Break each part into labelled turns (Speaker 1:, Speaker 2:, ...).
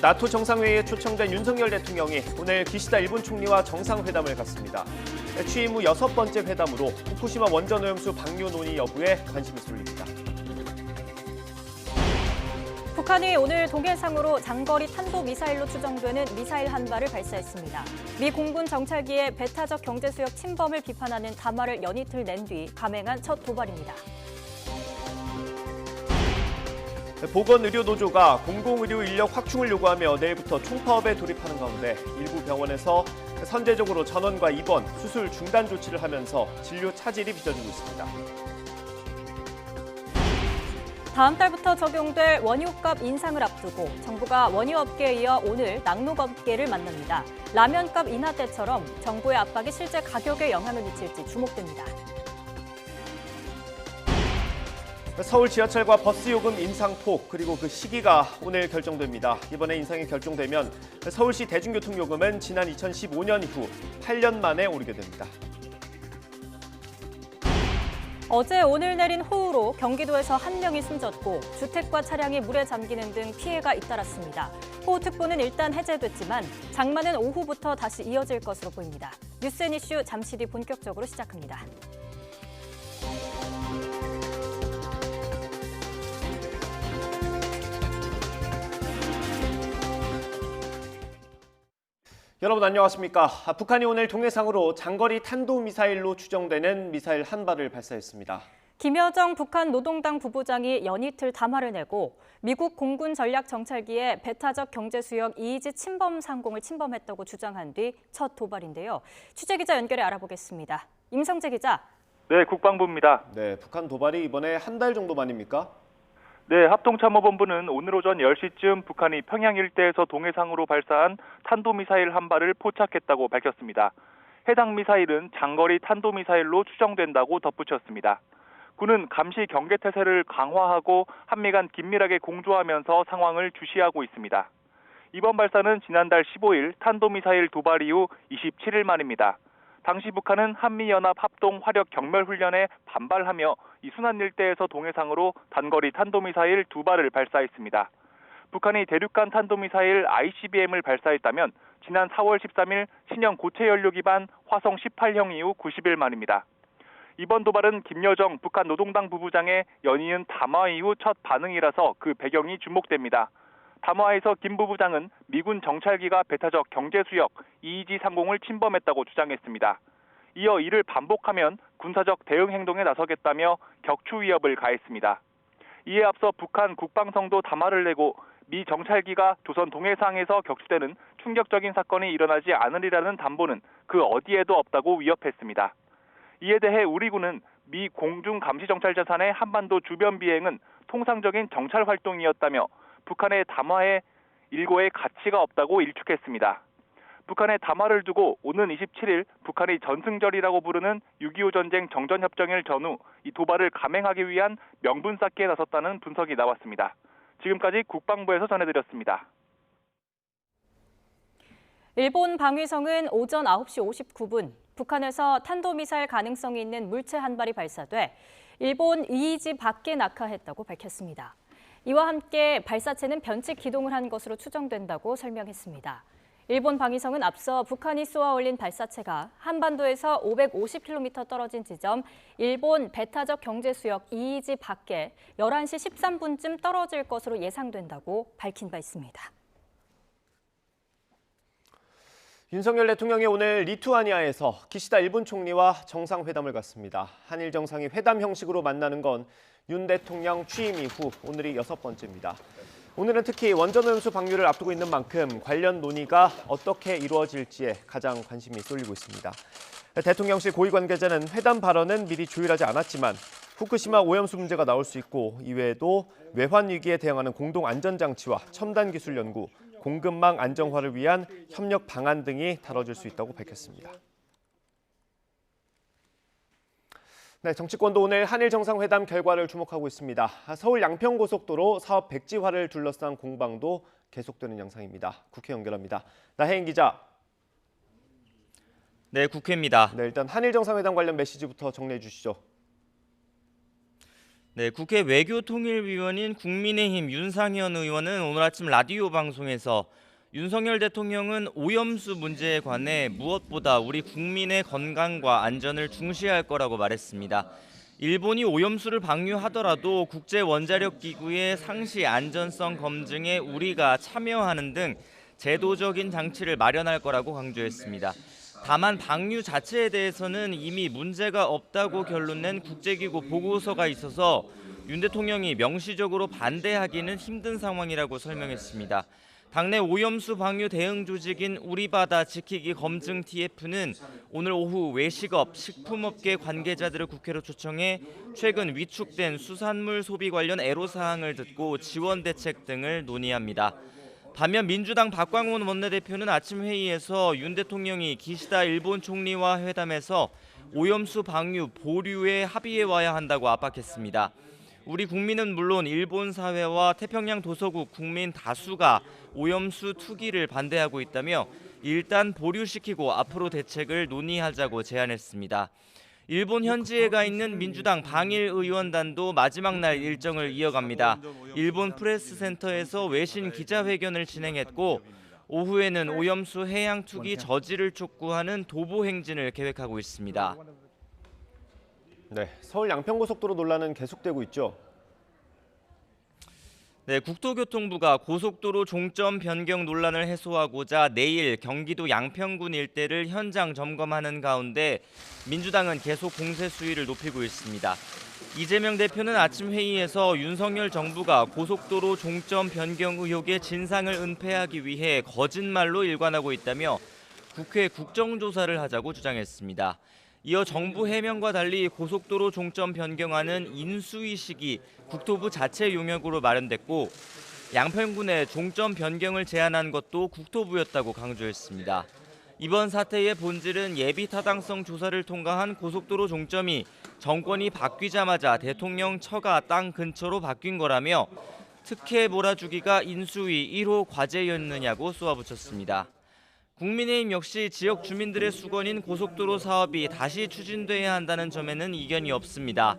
Speaker 1: 나토 정상회의에 초청된 윤석열 대통령이 오늘 기시다 일본 총리와 정상회담을 갖습니다. 취임 후 6번째 회담으로 후쿠시마 원전 오염수 방류 논의 여부에 관심이 쏠립니다.
Speaker 2: 북한이 오늘 동해상으로 장거리 탄도미사일로 추정되는 미사일 한 발을 발사했습니다. 미 공군 정찰기의 배타적 경제수역 침범을 비판하는 담화를 연이틀 낸 뒤 감행한 첫 도발입니다.
Speaker 1: 보건의료노조가 공공의료 인력 확충을 요구하며 내일부터 총파업에 돌입하는 가운데 일부 병원에서 선제적으로 전원과 입원, 수술 중단 조치를 하면서 진료 차질이 빚어지고 있습니다.
Speaker 2: 다음 달부터 적용될 원유값 인상을 앞두고 정부가 원유업계에 이어 오늘 낙농업계를 만납니다. 라면값 인하 때처럼 정부의 압박이 실제 가격에 영향을 미칠지 주목됩니다.
Speaker 1: 서울 지하철과 버스 요금 인상폭 그리고 그 시기가 오늘 결정됩니다. 이번에 인상이 결정되면 서울시 대중교통요금은 지난 2015년 이후 8년 만에 오르게 됩니다.
Speaker 2: 어제 오늘 내린 호우로 경기도에서 1명이 숨졌고 주택과 차량이 물에 잠기는 등 피해가 잇따랐습니다. 호우특보는 일단 해제됐지만 장마는 오후부터 다시 이어질 것으로 보입니다. 뉴스앤 이슈 잠시 뒤 본격적으로 시작합니다.
Speaker 1: 여러분 안녕하십니까? 북한이 오늘 동해상으로 장거리 탄도미사일로 추정되는 미사일 한 발을 발사했습니다.
Speaker 2: 김여정 북한 노동당 부부장이 연이틀 담화를 내고 미국 공군 전략정찰기의 배타적 경제수역 이이지 침범 상공을 침범했다고 주장한 뒤 첫 도발인데요. 취재기자 연결해 알아보겠습니다. 임성재 기자.
Speaker 3: 네, 국방부입니다.
Speaker 1: 네, 북한 도발이 이번에 한 달 정도 만입니까?
Speaker 3: 네, 합동참모본부는 오늘 오전 10시쯤 북한이 평양 일대에서 동해상으로 발사한 탄도미사일 한 발을 포착했다고 밝혔습니다. 해당 미사일은 장거리 탄도미사일로 추정된다고 덧붙였습니다. 군은 감시 경계태세를 강화하고 한미 간 긴밀하게 공조하면서 상황을 주시하고 있습니다. 이번 발사는 지난달 15일 탄도미사일 도발 이후 27일 만입니다. 당시 북한은 한미연합 합동 화력 경멸 훈련에 반발하며 이 순안 일대에서 동해상으로 단거리 탄도미사일 2발을 발사했습니다. 북한이 대륙간 탄도미사일 ICBM을 발사했다면 지난 4월 13일 신형 고체 연료 기반 화성 18형 이후 90일 만입니다. 이번 도발은 김여정 북한 노동당 부부장의 연이은 담화 이후 첫 반응이라서 그 배경이 주목됩니다. 담화에서 김 부부장은 미군 정찰기가 배타적 경제수역 이이지 상공을 침범했다고 주장했습니다. 이어 이를 반복하면 군사적 대응 행동에 나서겠다며 격추 위협을 가했습니다. 이에 앞서 북한 국방성도 담화를 내고 미 정찰기가 조선 동해상에서 격추되는 충격적인 사건이 일어나지 않으리라는 담보는 그 어디에도 없다고 위협했습니다. 이에 대해 우리 군은 미 공중 감시 정찰 자산의 한반도 주변 비행은 통상적인 정찰 활동이었다며 북한의 담화에 일고의 가치가 없다고 일축했습니다. 북한의 담화를 두고 오는 27일 북한이 전승절이라고 부르는 6.25 전쟁 정전협정일 전후 이 도발을 감행하기 위한 명분 쌓기에 나섰다는 분석이 나왔습니다. 지금까지 국방부에서 전해드렸습니다.
Speaker 2: 일본 방위성은 오전 9시 59분 북한에서 탄도미사일 가능성이 있는 물체 한 발이 발사돼 일본 이이지 밖에 낙하했다고 밝혔습니다. 이와 함께 발사체는 변칙 기동을 한 것으로 추정된다고 설명했습니다. 일본 방위성은 앞서 북한이 쏘아 올린 발사체가 한반도에서 550km 떨어진 지점 일본 배타적 경제수역 이이지 밖에 11시 13분쯤 떨어질 것으로 예상된다고 밝힌 바 있습니다.
Speaker 1: 윤석열 대통령이 오늘 리투아니아에서 기시다 일본 총리와 정상회담을 갖습니다. 한일 정상이 회담 형식으로 만나는 건 윤 대통령 취임 이후 오늘이 6번째입니다. 오늘은 특히 원전 오염수 방류를 앞두고 있는 만큼 관련 논의가 어떻게 이루어질지에 가장 관심이 쏠리고 있습니다. 대통령실 고위 관계자는 회담 발언은 미리 조율하지 않았지만 후쿠시마 오염수 문제가 나올 수 있고 이외에도 외환 위기에 대응하는 공동 안전장치와 첨단 기술 연구, 공급망 안정화를 위한 협력 방안 등이 다뤄질 수 있다고 밝혔습니다. 네, 정치권도 오늘 한일 정상회담 결과를 주목하고 있습니다. 서울 양평고속도로 사업 백지화를 둘러싼 공방도 계속되는 양상입니다. 국회 연결합니다. 나혜인 기자.
Speaker 4: 네, 국회입니다.
Speaker 1: 네, 일단 한일 정상회담 관련 메시지부터 정리해 주시죠.
Speaker 4: 네, 국회 외교통일위원인 국민의힘 윤상현 의원은 오늘 아침 라디오 방송에서 윤석열 대통령은 오염수 문제에 관해 무엇보다 우리 국민의 건강과 안전을 중시할 거라고 말했습니다. 일본이 오염수를 방류하더라도 국제원자력기구의 상시 안전성 검증에 우리가 참여하는 등 제도적인 장치를 마련할 거라고 강조했습니다. 다만 방류 자체에 대해서는 이미 문제가 없다고 결론낸 국제기구 보고서가 있어서 윤 대통령이 명시적으로 반대하기는 힘든 상황이라고 설명했습니다. 당내 오염수 방류 대응 조직인 우리바다 지키기 검증 TF는 오늘 오후 외식업, 식품업계 관계자들을 국회로 초청해 최근 위축된 수산물 소비 관련 애로사항을 듣고 지원 대책 등을 논의합니다. 반면 민주당 박광원 원내대표는 아침 회의에서 윤 대통령이 기시다 일본 총리와 회담에서 오염수 방류 보류에 합의해 와야 한다고 압박했습니다. 우리 국민은 물론 일본 사회와 태평양 도서국 국민 다수가 오염수 투기를 반대하고 있다며 일단 보류시키고 앞으로 대책을 논의하자고 제안했습니다. 일본 현지에 가 있는 민주당 방일 의원단도 마지막 날 일정을 이어갑니다. 일본 프레스센터에서 외신 기자회견을 진행했고 오후에는 오염수 해양 투기 저지를 촉구하는 도보 행진을 계획하고 있습니다.
Speaker 1: 네, 서울 양평고속도로 논란은 계속되고 있죠.
Speaker 4: 네, 국토교통부가 고속도로 종점 변경 논란을 해소하고자 내일 경기도 양평군 일대를 현장 점검하는 가운데 민주당은 계속 공세 수위를 높이고 있습니다. 이재명 대표는 아침 회의에서 윤석열 정부가 고속도로 종점 변경 의혹의 진상을 은폐하기 위해 거짓말로 일관하고 있다며 국회 국정조사를 하자고 주장했습니다. 이어 정부 해명과 달리 고속도로 종점 변경안은 인수위 시기 국토부 자체 용역으로 마련됐고 양평군에 종점 변경을 제안한 것도 국토부였다고 강조했습니다. 이번 사태의 본질은 예비 타당성 조사를 통과한 고속도로 종점이 정권이 바뀌자마자 대통령 처가 땅 근처로 바뀐 거라며 특혜 몰아주기가 인수위 1호 과제였느냐고 쏘아붙였습니다. 국민의힘 역시 지역 주민들의 수건인 고속도로 사업이 다시 추진돼야 한다는 점에는 이견이 없습니다.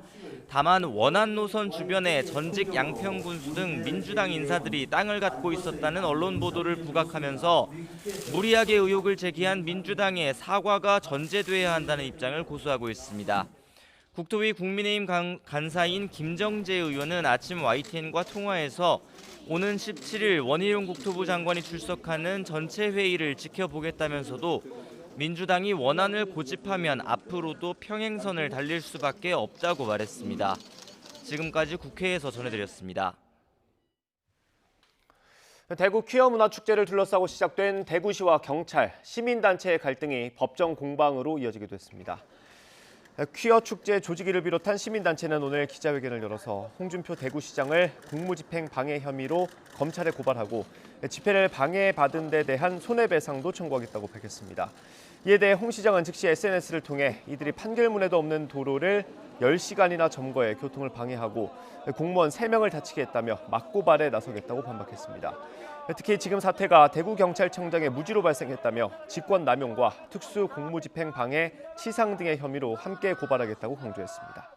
Speaker 4: 다만 원안 노선 주변에 전직 양평군수 등 민주당 인사들이 땅을 갖고 있었다는 언론 보도를 부각하면서 무리하게 의혹을 제기한 민주당의 사과가 전제돼야 한다는 입장을 고수하고 있습니다. 국토위 국민의힘 간사인 김정재 의원은 아침 YTN과 통화에서 오는 17일 원희룡 국토부 장관이 출석하는 전체 회의를 지켜보겠다면서도 민주당이 원안을 고집하면 앞으로도 평행선을 달릴 수밖에 없다고 말했습니다. 지금까지 국회에서 전해드렸습니다.
Speaker 1: 대구 퀴어 문화축제를 둘러싸고 시작된 대구시와 경찰, 시민단체의 갈등이 법정 공방으로 이어지게 됐습니다. 퀴어 축제 조직위를 비롯한 시민단체는 오늘 기자회견을 열어서 홍준표 대구시장을 공무집행 방해 혐의로 검찰에 고발하고 집회를 방해받은 데 대한 손해배상도 청구하겠다고 밝혔습니다. 이에 대해 홍 시장은 즉시 SNS를 통해 이들이 판결문에도 없는 도로를 10시간이나 점거해 교통을 방해하고 공무원 3명을 다치게 했다며 맞고발에 나서겠다고 반박했습니다. 특히 지금 사태가 대구경찰청장의 무지로 발생했다며 직권남용과 특수공무집행 방해, 치상 등의 혐의로 함께 고발하겠다고 강조했습니다.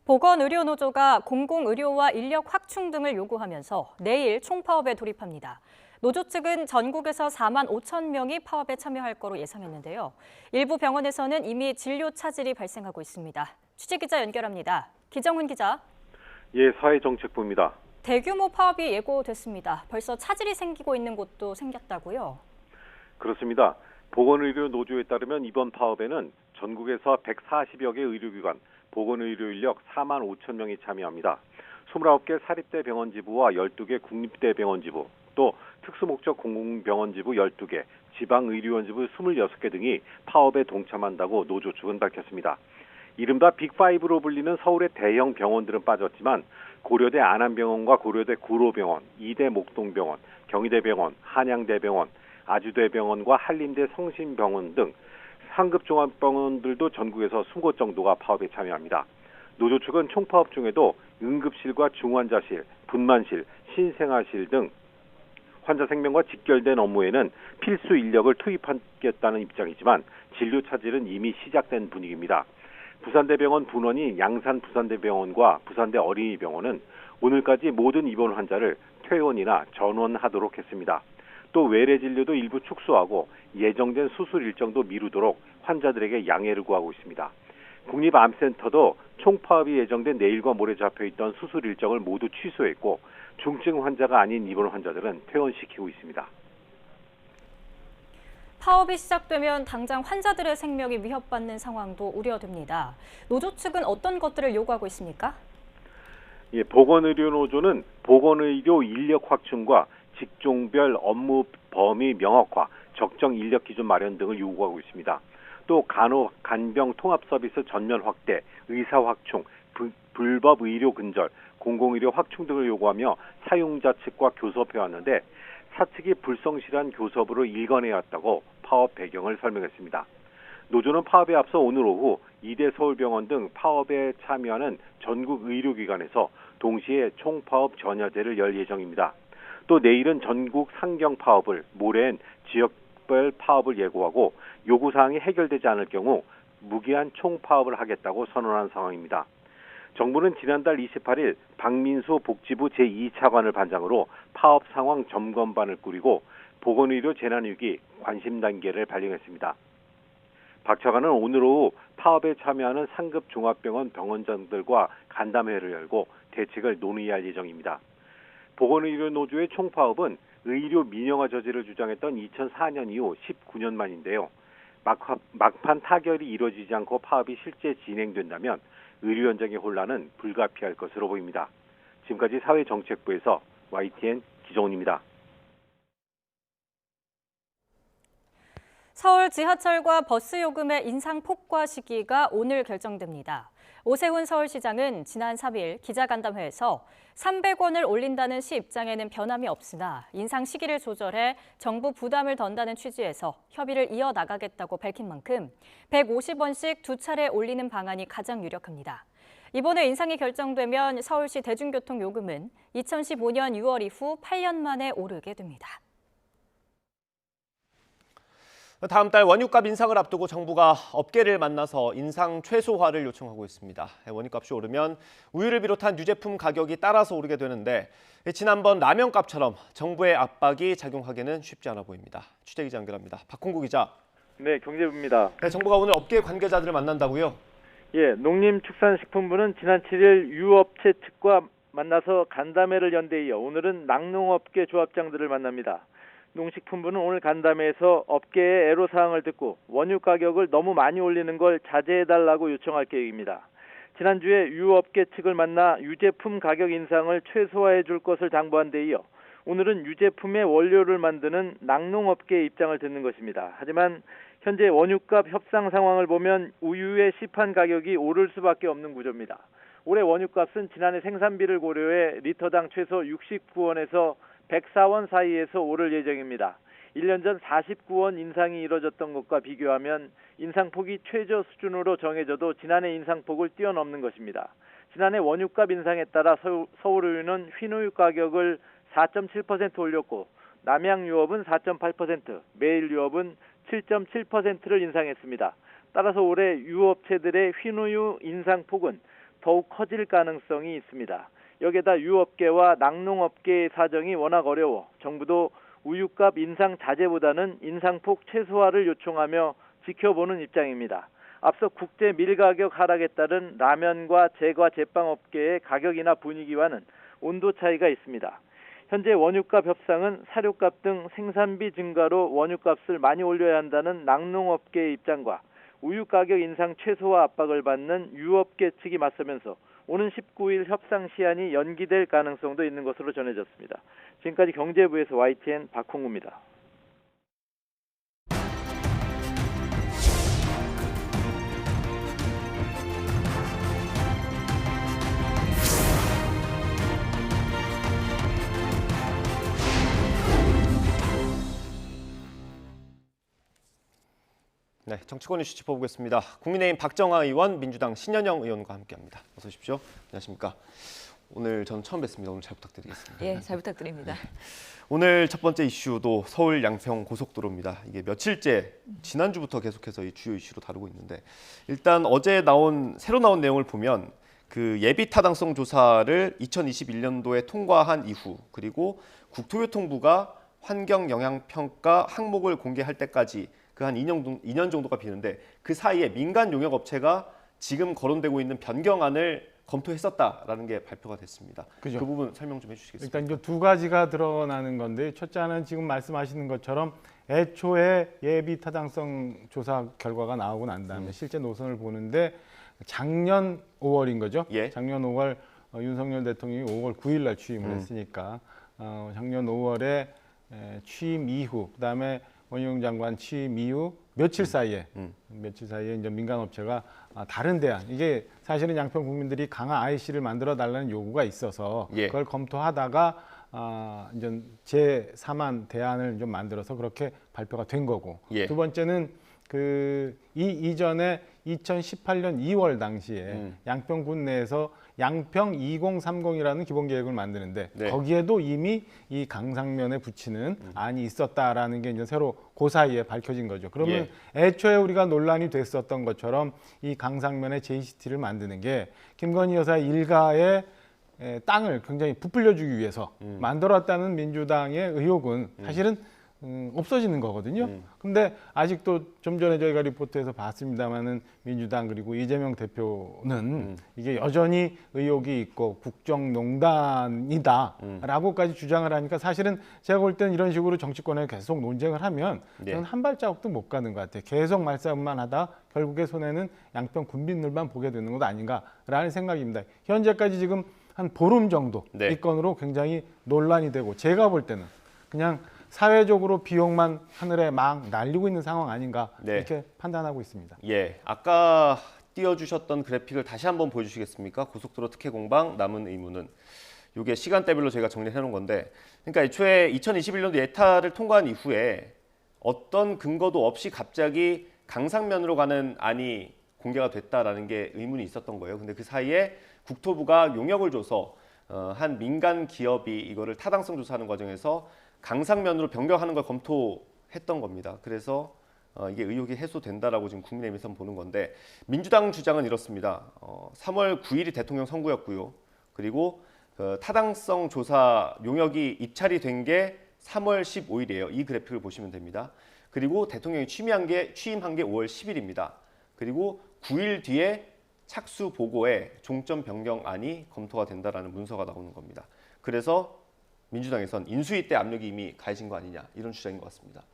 Speaker 2: 보건의료노조가 공공의료와 인력 확충 등을 요구하면서 내일 총파업에 돌입합니다. 노조 측은 전국에서 4만 5천 명이 파업에 참여할 거로 예상했는데요. 일부 병원에서는 이미 진료 차질이 발생하고 있습니다. 취재기자 연결합니다. 기정훈 기자.
Speaker 5: 예, 사회정책부입니다.
Speaker 2: 대규모 파업이 예고됐습니다. 벌써 차질이 생기고 있는 곳도 생겼다고요? 그렇습니다.
Speaker 5: 보건의료노조에 따르면 이번 파업에는 전국에서 140여 개 의료기관, 보건의료 인력 4만 5천 명이 참여합니다. 29개 사립대 병원지부와 12개 국립대 병원지부, 또 특수목적 공공병원지부 12개, 지방의료원지부 26개 등이 파업에 동참한다고 노조 측은 밝혔습니다. 이른바 빅5로 불리는 서울의 대형 병원들은 빠졌지만 고려대 안암병원과 고려대 구로병원, 이대 목동병원, 경희대병원, 한양대병원, 아주대병원과 한림대 성심병원 등 상급 종합병원들도 전국에서 20곳 정도가 파업에 참여합니다. 노조 측은 총파업 중에도 응급실과 중환자실, 분만실, 신생아실 등 환자 생명과 직결된 업무에는 필수 인력을 투입하겠다는 입장이지만 진료 차질은 이미 시작된 분위기입니다. 부산대병원 분원이 양산 부산대병원과 부산대 어린이병원은 오늘까지 모든 입원 환자를 퇴원이나 전원하도록 했습니다. 또 외래 진료도 일부 축소하고 예정된 수술 일정도 미루도록 환자들에게 양해를 구하고 있습니다. 국립암센터도 총파업이 예정된 내일과 모레 잡혀있던 수술 일정을 모두 취소했고 중증 환자가 아닌 입원 환자들은 퇴원시키고 있습니다.
Speaker 2: 파업이 시작되면 당장 환자들의 생명이 위협받는 상황도 우려됩니다. 노조 측은 어떤 것들을 요구하고 있습니까?
Speaker 5: 예, 보건의료노조는 보건의료 인력 확충과 직종별 업무 범위 명확화, 적정 인력 기준 마련 등을 요구하고 있습니다. 또 간호, 간병 통합 서비스 전면 확대, 의사 확충, 불법 의료 근절, 공공의료 확충 등을 요구하며 사용자 측과 교섭해왔는데 사측이 불성실한 교섭으로 일관해왔다고 파업 배경을 설명했습니다. 노조는 파업에 앞서 오늘 오후 이대 서울병원 등 파업에 참여하는 전국 의료기관에서 동시에 총파업 전야제를 열 예정입니다. 또 내일은 전국 상경 파업을, 모레엔 지역별 파업을 예고하고 요구사항이 해결되지 않을 경우 무기한 총파업을 하겠다고 선언한 상황입니다. 정부는 지난달 28일 박민수 복지부 제2차관을 반장으로 파업 상황 점검반을 꾸리고 보건의료 재난위기 관심단계를 발령했습니다. 박 차관은 오늘 오후 파업에 참여하는 상급 종합병원 병원장들과 간담회를 열고 대책을 논의할 예정입니다. 보건의료노조의 총파업은 의료 민영화 저지를 주장했던 2004년 이후 19년 만인데요. 막판 타결이 이루어지지 않고 파업이 실제 진행된다면 의료 현장의 혼란은 불가피할 것으로 보입니다. 지금까지 사회정책부에서 YTN 기정훈입니다.
Speaker 2: 서울 지하철과 버스 요금의 인상 폭과 시기가 오늘 결정됩니다. 오세훈 서울시장은 지난 3일 기자간담회에서 300원을 올린다는 시 입장에는 변함이 없으나 인상 시기를 조절해 정부 부담을 던다는 취지에서 협의를 이어나가겠다고 밝힌 만큼 150원씩 두 차례 올리는 방안이 가장 유력합니다. 이번에 인상이 결정되면 서울시 대중교통 요금은 2015년 6월 이후 8년 만에 오르게 됩니다.
Speaker 1: 다음 달 원유값 인상을 앞두고 정부가 업계를 만나서 인상 최소화를 요청하고 있습니다. 원유값이 오르면 우유를 비롯한 유제품 가격이 따라서 오르게 되는데 지난번 라면값처럼 정부의 압박이 작용하기는 쉽지 않아 보입니다. 취재기자 연결합니다. 박홍구 기자.
Speaker 6: 네, 경제부입니다.
Speaker 1: 네, 정부가 오늘 업계 관계자들을 만난다고요?
Speaker 6: 예, 농림축산식품부는 지난 7일 유업체 측과 만나서 간담회를 연 데 이어 오늘은 낙농업계 조합장들을 만납니다. 농식품부는 오늘 간담회에서 업계의 애로사항을 듣고 원유 가격을 너무 많이 올리는 걸 자제해달라고 요청할 계획입니다. 지난주에 유업계 측을 만나 유제품 가격 인상을 최소화해 줄 것을 당부한 데 이어 오늘은 유제품의 원료를 만드는 낙농업계의 입장을 듣는 것입니다. 하지만 현재 원유값 협상 상황을 보면 우유의 시판 가격이 오를 수밖에 없는 구조입니다. 올해 원유값은 지난해 생산비를 고려해 리터당 최소 69원에서 104원 사이에서 오를 예정입니다. 1년 전 49원 인상이 이뤄졌던 것과 비교하면 인상폭이 최저 수준으로 정해져도 지난해 인상폭을 뛰어넘는 것입니다. 지난해 원유값 인상에 따라 서울우유는 흰우유 가격을 4.7% 올렸고 남양유업은 4.8%, 매일유업은 7.7%를 인상했습니다. 따라서 올해 유업체들의 흰우유 인상폭은 더욱 커질 가능성이 있습니다. 여기에다 유업계와 낙농업계의 사정이 워낙 어려워 정부도 우유값 인상 자제보다는 인상폭 최소화를 요청하며 지켜보는 입장입니다. 앞서 국제 밀가격 하락에 따른 라면과 제과 제빵업계의 가격이나 분위기와는 온도 차이가 있습니다. 현재 원유값 협상은 사료값 등 생산비 증가로 원유값을 많이 올려야 한다는 낙농업계의 입장과 우유 가격 인상 최소화 압박을 받는 유업계 측이 맞서면서 오는 19일 협상 시한이 연기될 가능성도 있는 것으로 전해졌습니다. 지금까지 경제부에서 YTN 박홍구입니다.
Speaker 1: 네, 정치권 이슈 짚어보겠습니다. 국민의힘 박정아 의원, 민주당 신현영 의원과 함께합니다. 어서 오십시오. 안녕하십니까. 오늘 저는 처음 뵙습니다. 오늘 잘 부탁드리겠습니다.
Speaker 7: 예, 잘 부탁드립니다.
Speaker 1: 오늘 첫 번째 이슈도 서울 양평 고속도로입니다. 이게 며칠째 지난주부터 계속해서 이 주요 이슈로 다루고 있는데 일단 어제 새로 나온 내용을 보면 그 예비 타당성 조사를 2021년도에 통과한 이후 그리고 국토교통부가 환경 영향 평가 항목을 공개할 때까지 그 한 2년 정도가 비는데 그 사이에 민간 용역 업체가 지금 거론되고 있는 변경안을 검토했었다라는 게 발표가 됐습니다.
Speaker 8: 그죠.
Speaker 1: 그 부분 설명 좀 해주시겠습니까?
Speaker 8: 일단 이제 두 가지가 드러나는 건데 첫째는 지금 말씀하시는 것처럼 애초에 예비 타당성 조사 결과가 나오고 난 다음에 실제 노선을 보는데 작년 5월인 거죠.
Speaker 1: 예.
Speaker 8: 작년 5월 윤석열 대통령이 5월 9일 날 취임을 했으니까 작년 5월에 취임 이후 그다음에 원희룡 장관 취임 이후 며칠 사이에 이제 민간 업체가 다른 대안 이게 사실은 양평 국민들이 강화 IC를 만들어 달라는 요구가 있어서
Speaker 1: 예.
Speaker 8: 그걸 검토하다가 이제 제3안 대안을 좀 만들어서 그렇게 발표가 된 거고
Speaker 1: 예.
Speaker 8: 두 번째는 이전에 2018년 2월 당시에 양평군 내에서 양평 2030이라는 기본 계획을 만드는데
Speaker 1: 네.
Speaker 8: 거기에도 이미 이 강상면에 붙이는 안이 있었다라는 게 이제 새로 그 사이에 밝혀진 거죠. 그러면 애초에 우리가 논란이 됐었던 것처럼 이 강상면에 JCT를 만드는 게 김건희 여사 일가의 땅을 굉장히 부풀려주기 위해서 만들었다는 민주당의 의혹은 사실은 없어지는 거거든요. 근데 아직도 좀 전에 저희가 리포트에서 봤습니다마는 민주당 그리고 이재명 대표는 이게 여전히 의혹이 있고 국정농단이다라고까지 주장을 하니까 사실은 제가 볼 때는 이런 식으로 정치권에 계속 논쟁을 하면 저는 한 발자국도 못 가는 것 같아요. 계속 말싸움만 하다 결국에 손해는 양평 군민들만 보게 되는 것 아닌가라는 생각입니다. 현재까지 지금 한 보름 정도 이 건으로 굉장히 논란이 되고 제가 볼 때는 그냥 사회적으로 비용만 하늘에 막 날리고 있는 상황 아닌가 이렇게 판단하고 있습니다.
Speaker 1: 예, 아까 띄워주셨던 그래픽을 다시 한번 보여주시겠습니까? 고속도로 특혜 공방 남은 의무는 이게 시간대별로 저희가 정리해 놓은 건데 그러니까 애초에 2021년도 예타를 통과한 이후에 어떤 근거도 없이 갑자기 강상면으로 가는 안이 공개가 됐다라는 게 의문이 있었던 거예요. 근데 그 사이에 국토부가 용역을 줘서 한 민간 기업이 이거를 타당성 조사하는 과정에서 강상면으로 변경하는 걸 검토했던 겁니다. 그래서 이게 의혹이 해소된다라고 지금 국민의힘에서는 보는 건데 민주당 주장은 이렇습니다. 3월 9일이 대통령 선거였고요. 그리고 타당성 조사 용역이 입찰이 된 게 3월 15일이에요. 이 그래픽을 보시면 됩니다. 그리고 대통령이 취임한 게 5월 10일입니다. 그리고 9일 뒤에 착수 보고에 종점 변경안이 검토가 된다라는 문서가 나오는 겁니다. 그래서 민주당에선 인수위 때 압력이 이미 가해진 거 아니냐 이런 주장인 것 같습니다.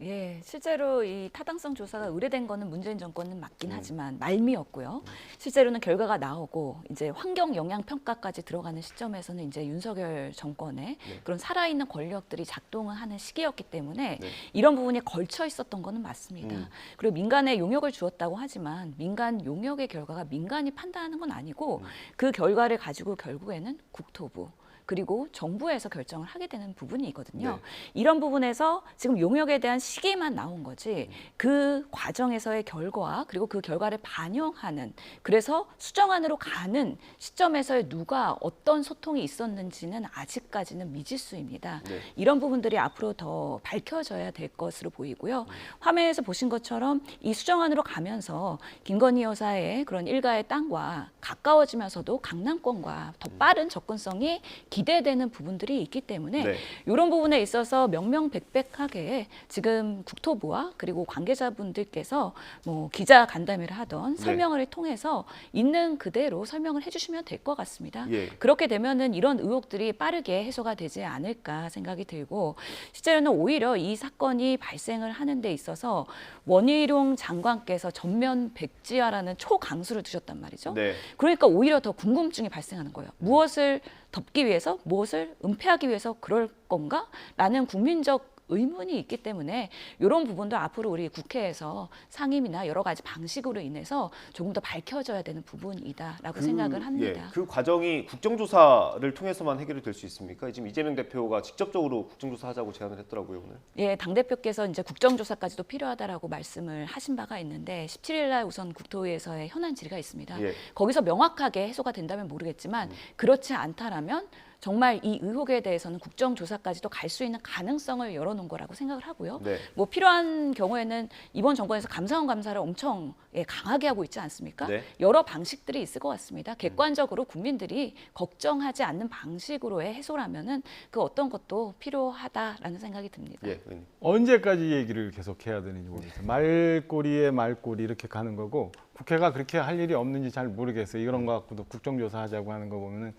Speaker 7: 예, 실제로 이 타당성 조사가 의뢰된 거는 문재인 정권은 맞긴 하지만 말미였고요. 실제로는 결과가 나오고 이제 환경 영향 평가까지 들어가는 시점에서는 이제 윤석열 정권의 그런 살아있는 권력들이 작동을 하는 시기였기 때문에 이런 부분이 걸쳐 있었던 거는 맞습니다. 그리고 민간에 용역을 주었다고 하지만 민간 용역의 결과가 민간이 판단하는 건 아니고 그 결과를 가지고 결국에는 국토부 그리고 정부에서 결정을 하게 되는 부분이 있거든요. 이런 부분에서 지금 용역에 대한 시기만 나온 거지 그 과정에서의 결과 그리고 그 결과를 반영하는 그래서 수정안으로 가는 시점에서의 누가 어떤 소통이 있었는지는 아직까지는 미지수입니다. 이런 부분들이 앞으로 더 밝혀져야 될 것으로 보이고요. 화면에서 보신 것처럼 이 수정안으로 가면서 김건희 여사의 그런 일가의 땅과 가까워지면서도 강남권과 더 빠른 접근성이 기대되는 부분들이 있기 때문에 이런 부분에 있어서 명명백백하게 지금 국토부와 그리고 관계자분들께서 뭐 기자 간담회를 하던 설명을 통해서 있는 그대로 설명을 해주시면 될 것 같습니다. 그렇게 되면은 이런 의혹들이 빠르게 해소가 되지 않을까 생각이 들고 실제로는 오히려 이 사건이 발생을 하는 데 있어서 원희룡 장관께서 전면 백지화라는 초강수를 두셨단 말이죠. 그러니까 오히려 더 궁금증이 발생하는 거예요. 무엇을 덮기 위해서 무엇을 은폐하기 위해서 그럴 건가? 라는 국민적 의문이 있기 때문에 이런 부분도 앞으로 우리 국회에서 상임이나 여러 가지 방식으로 인해서 조금 더 밝혀져야 되는 부분이다라고 생각을 합니다.
Speaker 1: 예, 그 과정이 국정조사를 통해서만 해결이 될 수 있습니까? 지금 이재명 대표가 직접적으로 국정조사하자고 제안을 했더라고요, 오늘.
Speaker 7: 예, 당대표께서 이제 국정조사까지도 필요하다라고 말씀을 하신 바가 있는데 17일 날 우선 국토위에서의 현안 질의가 있습니다.
Speaker 1: 예.
Speaker 7: 거기서 명확하게 해소가 된다면 모르겠지만 그렇지 않다라면 정말 이 의혹에 대해서는 국정조사까지도 갈 수 있는 가능성을 열어놓은 거라고 생각을 하고요.
Speaker 1: 네.
Speaker 7: 뭐 필요한 경우에는 이번 정권에서 감사원 감사를 엄청 강하게 하고 있지 않습니까?
Speaker 1: 네.
Speaker 7: 여러 방식들이 있을 것 같습니다. 객관적으로 국민들이 걱정하지 않는 방식으로의 해소라면은 그 어떤 것도 필요하다라는 생각이 듭니다.
Speaker 1: 예, 의원님.
Speaker 8: 언제까지 얘기를 계속 해야 되는지 모르겠어요. 말꼬리에 말꼬리 이렇게 가는 거고 국회가 그렇게 할 일이 없는지 잘 모르겠어요. 이런 거 갖고도 국정조사 하자고 하는 거 보면은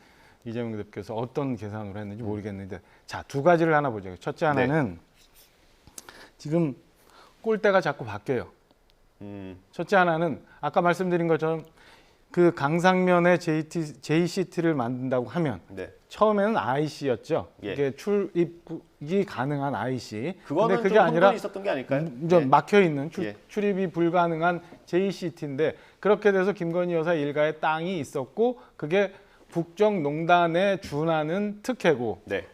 Speaker 8: 이재명 대표께서 어떤 계산으로 했는지 모르겠는데 자, 두 가지를 하나 보죠. 첫째 하나는 지금 꼴대가 자꾸 바뀌어요. 첫째 하나는 아까 말씀드린 것처럼 그 강상면에 JCT를 만든다고 하면
Speaker 1: 네.
Speaker 8: 처음에는 IC였죠.
Speaker 1: 예.
Speaker 8: 이게 출입이 가능한 IC.
Speaker 1: 그거는
Speaker 8: 근데 그게
Speaker 1: 좀
Speaker 8: 아니라
Speaker 1: 혼돈이 있었던 게 아닐까요?
Speaker 8: 좀 막혀 있는
Speaker 1: 예.
Speaker 8: 출입이 불가능한 JCT인데 그렇게 돼서 김건희 여사 일가의 땅이 있었고 그게 국정농단에 준하는 특혜고
Speaker 1: 네.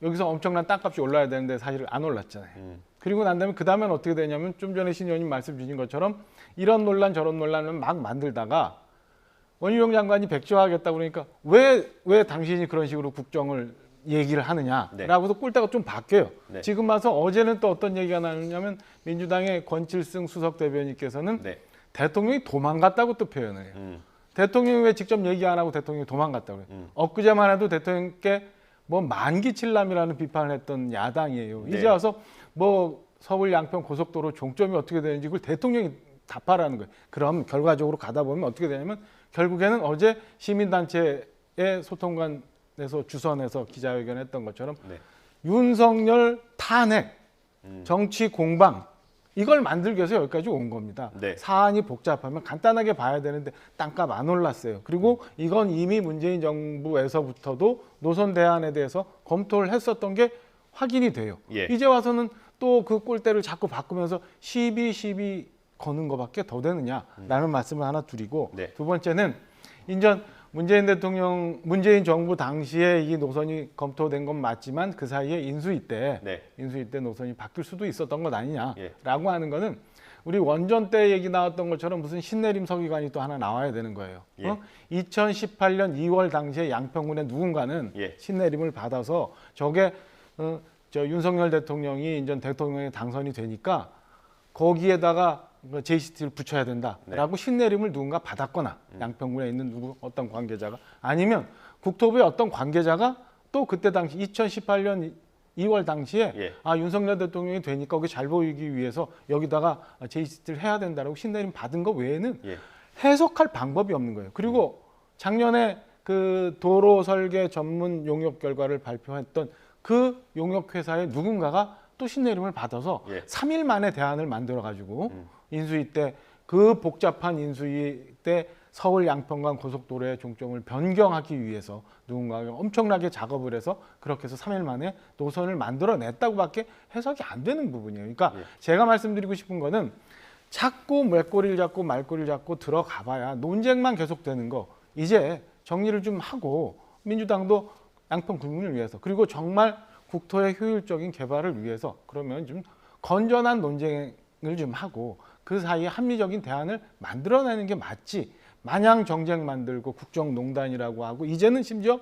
Speaker 8: 여기서 엄청난 땅값이 올라야 되는데 사실 안 올랐잖아요. 그리고 난 다음에 그 다음엔 어떻게 되냐면 좀 전에 신 의원님 말씀 주신 것처럼 이런 논란 저런 논란을 막 만들다가 원희룡 장관이 백지화하겠다고 그러니까 왜 당신이 그런 식으로 국정을 얘기를 하느냐라고 해서 꼴대가 좀 바뀌어요.
Speaker 1: 네.
Speaker 8: 지금 와서 어제는 또 어떤 얘기가 나느냐면 민주당의 권칠승 수석 대변인께서는
Speaker 1: 네.
Speaker 8: 대통령이 도망갔다고 또 표현을 해요. 대통령이 왜 직접 얘기 안 하고 대통령이 도망갔다고 그래요. 엊그제만 해도 대통령께 뭐 만기칠남이라는 비판을 했던 야당이에요.
Speaker 1: 네.
Speaker 8: 이제 와서 뭐 서울 양평 고속도로 종점이 어떻게 되는지 그걸 대통령이 답하라는 거예요. 그럼 결과적으로 가다 보면 어떻게 되냐면 결국에는 어제 시민단체의 소통관에서 주선해서 기자회견했던 것처럼
Speaker 1: 네.
Speaker 8: 윤석열 탄핵, 정치 공방 이걸 만들기 위해서 여기까지 온 겁니다.
Speaker 1: 네.
Speaker 8: 사안이 복잡하면 간단하게 봐야 되는데 땅값 안 올랐어요. 그리고 이건 이미 문재인 정부에서부터도 노선 대안에 대해서 검토를 했었던 게 확인이 돼요.
Speaker 1: 예.
Speaker 8: 이제 와서는 또 그 꼴대를 자꾸 바꾸면서 시비 거는 것밖에 더 되느냐라는 말씀을 하나 드리고
Speaker 1: 네.
Speaker 8: 두 번째는 인전 문재인 정부 당시에 이 노선이 검토된 건 맞지만 그 사이에 인수위 때 노선이 바뀔 수도 있었던 것 아니냐라고 하는 거는 우리 원전 때 얘기 나왔던 것처럼 무슨 신내림 서기관이 또 하나 나와야 되는 거예요. 2018년 2월 당시에 양평군의 누군가는 신내림을 받아서 저게 저 윤석열 대통령이 인전 대통령에 당선이 되니까 거기에다가 JCT를 붙여야 된다라고 신내림을 누군가 받았거나 양평군에 있는 어떤 관계자가 아니면 국토부의 어떤 관계자가 또 그때 당시 2018년 2월 당시에 윤석열 대통령이 되니까 거기 잘 보이기 위해서 여기다가 JCT를 해야 된다라고 신내림 받은 거 외에는 해석할 방법이 없는 거예요. 그리고 작년에 그 도로 설계 전문 용역 결과를 발표했던 그 용역 회사의 누군가가 또 신내림을 받아서 3일 만에 대안을 만들어 가지고 인수위 때 그 복잡한 인수위 때 서울 양평간 고속도로의 종점을 변경하기 위해서 누군가가 엄청나게 작업을 해서 그렇게 해서 3일 만에 노선을 만들어냈다고밖에 해석이 안 되는 부분이에요. 그러니까 제가 말씀드리고 싶은 거는 자꾸 말꼬리를 잡고 들어가 봐야 논쟁만 계속되는 거 이제 정리를 좀 하고 민주당도 양평 국민을 위해서 그리고 정말 국토의 효율적인 개발을 위해서 그러면 좀 건전한 논쟁을 좀 하고 그 사이에 합리적인 대안을 만들어내는 게 맞지. 마냥 정쟁 만들고 국정농단이라고 하고 이제는 심지어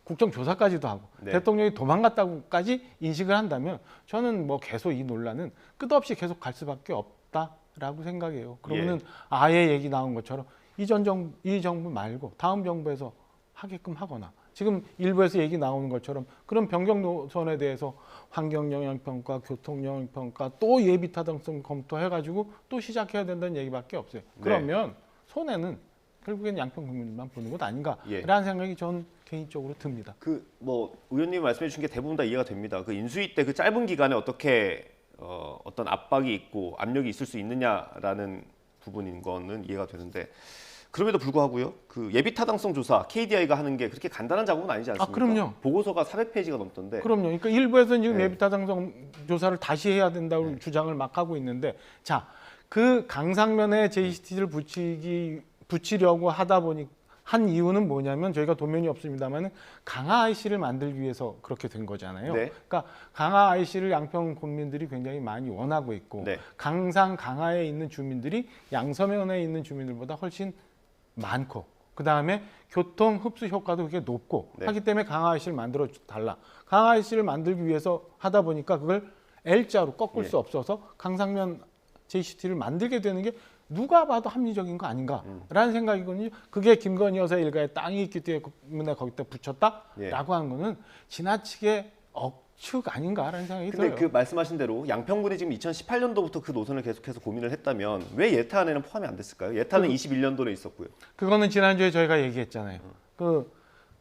Speaker 8: 국정조사까지도 하고 대통령이 도망갔다고까지 인식을 한다면 저는 뭐 계속 이 논란은 끝없이 계속 갈 수밖에 없다라고 생각해요. 그러면은 아예 얘기 나온 것처럼 이 정부 말고 다음 정부에서 하게끔 하거나 지금 일부에서 얘기 나오는 것처럼 그런 변경 노선에 대해서 환경영향평가, 교통영향평가 또 예비 타당성 검토해가지고 또 시작해야 된다는 얘기밖에 없어요. 그러면 손해는 결국엔 양평 국민만 보는 것 아닌가라는 생각이 전 개인적으로 듭니다.
Speaker 1: 그 뭐 의원님이 말씀해 주신 게 대부분 다 이해가 됩니다. 그 인수위 때 그 짧은 기간에 어떻게 어떤 압박이 있고 압력이 있을 수 있느냐라는 부분인 거는 이해가 되는데 그럼에도 불구하고요. 그 예비 타당성 조사 KDI가 하는 게 그렇게 간단한 작업은 아니지 않습니까?
Speaker 8: 그럼요.
Speaker 1: 보고서가 400페이지가 넘던데.
Speaker 8: 그럼요. 그러니까 일부에서는 지금
Speaker 1: 네.
Speaker 8: 예비타당성 조사를 다시 해야 된다고 주장을 막 하고 있는데, 자, 그 강상면에 JCT를 붙이려고 하다 보니 한 이유는 뭐냐면, 저희가 도면이 없습니다만 강화 IC를 만들기 위해서 그렇게 된 거잖아요.
Speaker 1: 네.
Speaker 8: 그러니까 강화 IC를 양평 군민들이 굉장히 많이 원하고 있고,
Speaker 1: 네.
Speaker 8: 강화에 있는 주민들이 양서면에 있는 주민들보다 훨씬 많고, 그 다음에 교통 흡수 효과도 그게 높고
Speaker 1: 네.
Speaker 8: 하기 때문에 강화 IC를 만들어 달라. 강화 IC를 만들기 위해서 하다 보니까 그걸 L자로 꺾을
Speaker 1: 예.
Speaker 8: 수 없어서 강상면 JCT를 만들게 되는 게 누가 봐도 합리적인 거 아닌가라는 생각이거든요. 그게 김건희 여사 일가의 땅이 있기 때문에 거기다 붙였다라고 하는 거는 지나치게 억측 아닌가라는 생각이
Speaker 1: 근데
Speaker 8: 들어요.
Speaker 1: 그 말씀하신 대로 양평군이 지금 2018년도부터 그 노선을 계속해서 고민을 했다면 왜 예타안에는 포함이 안 됐을까요? 예타는 21년도에 있었고요.
Speaker 8: 그거는 지난주에 저희가 얘기했잖아요. 그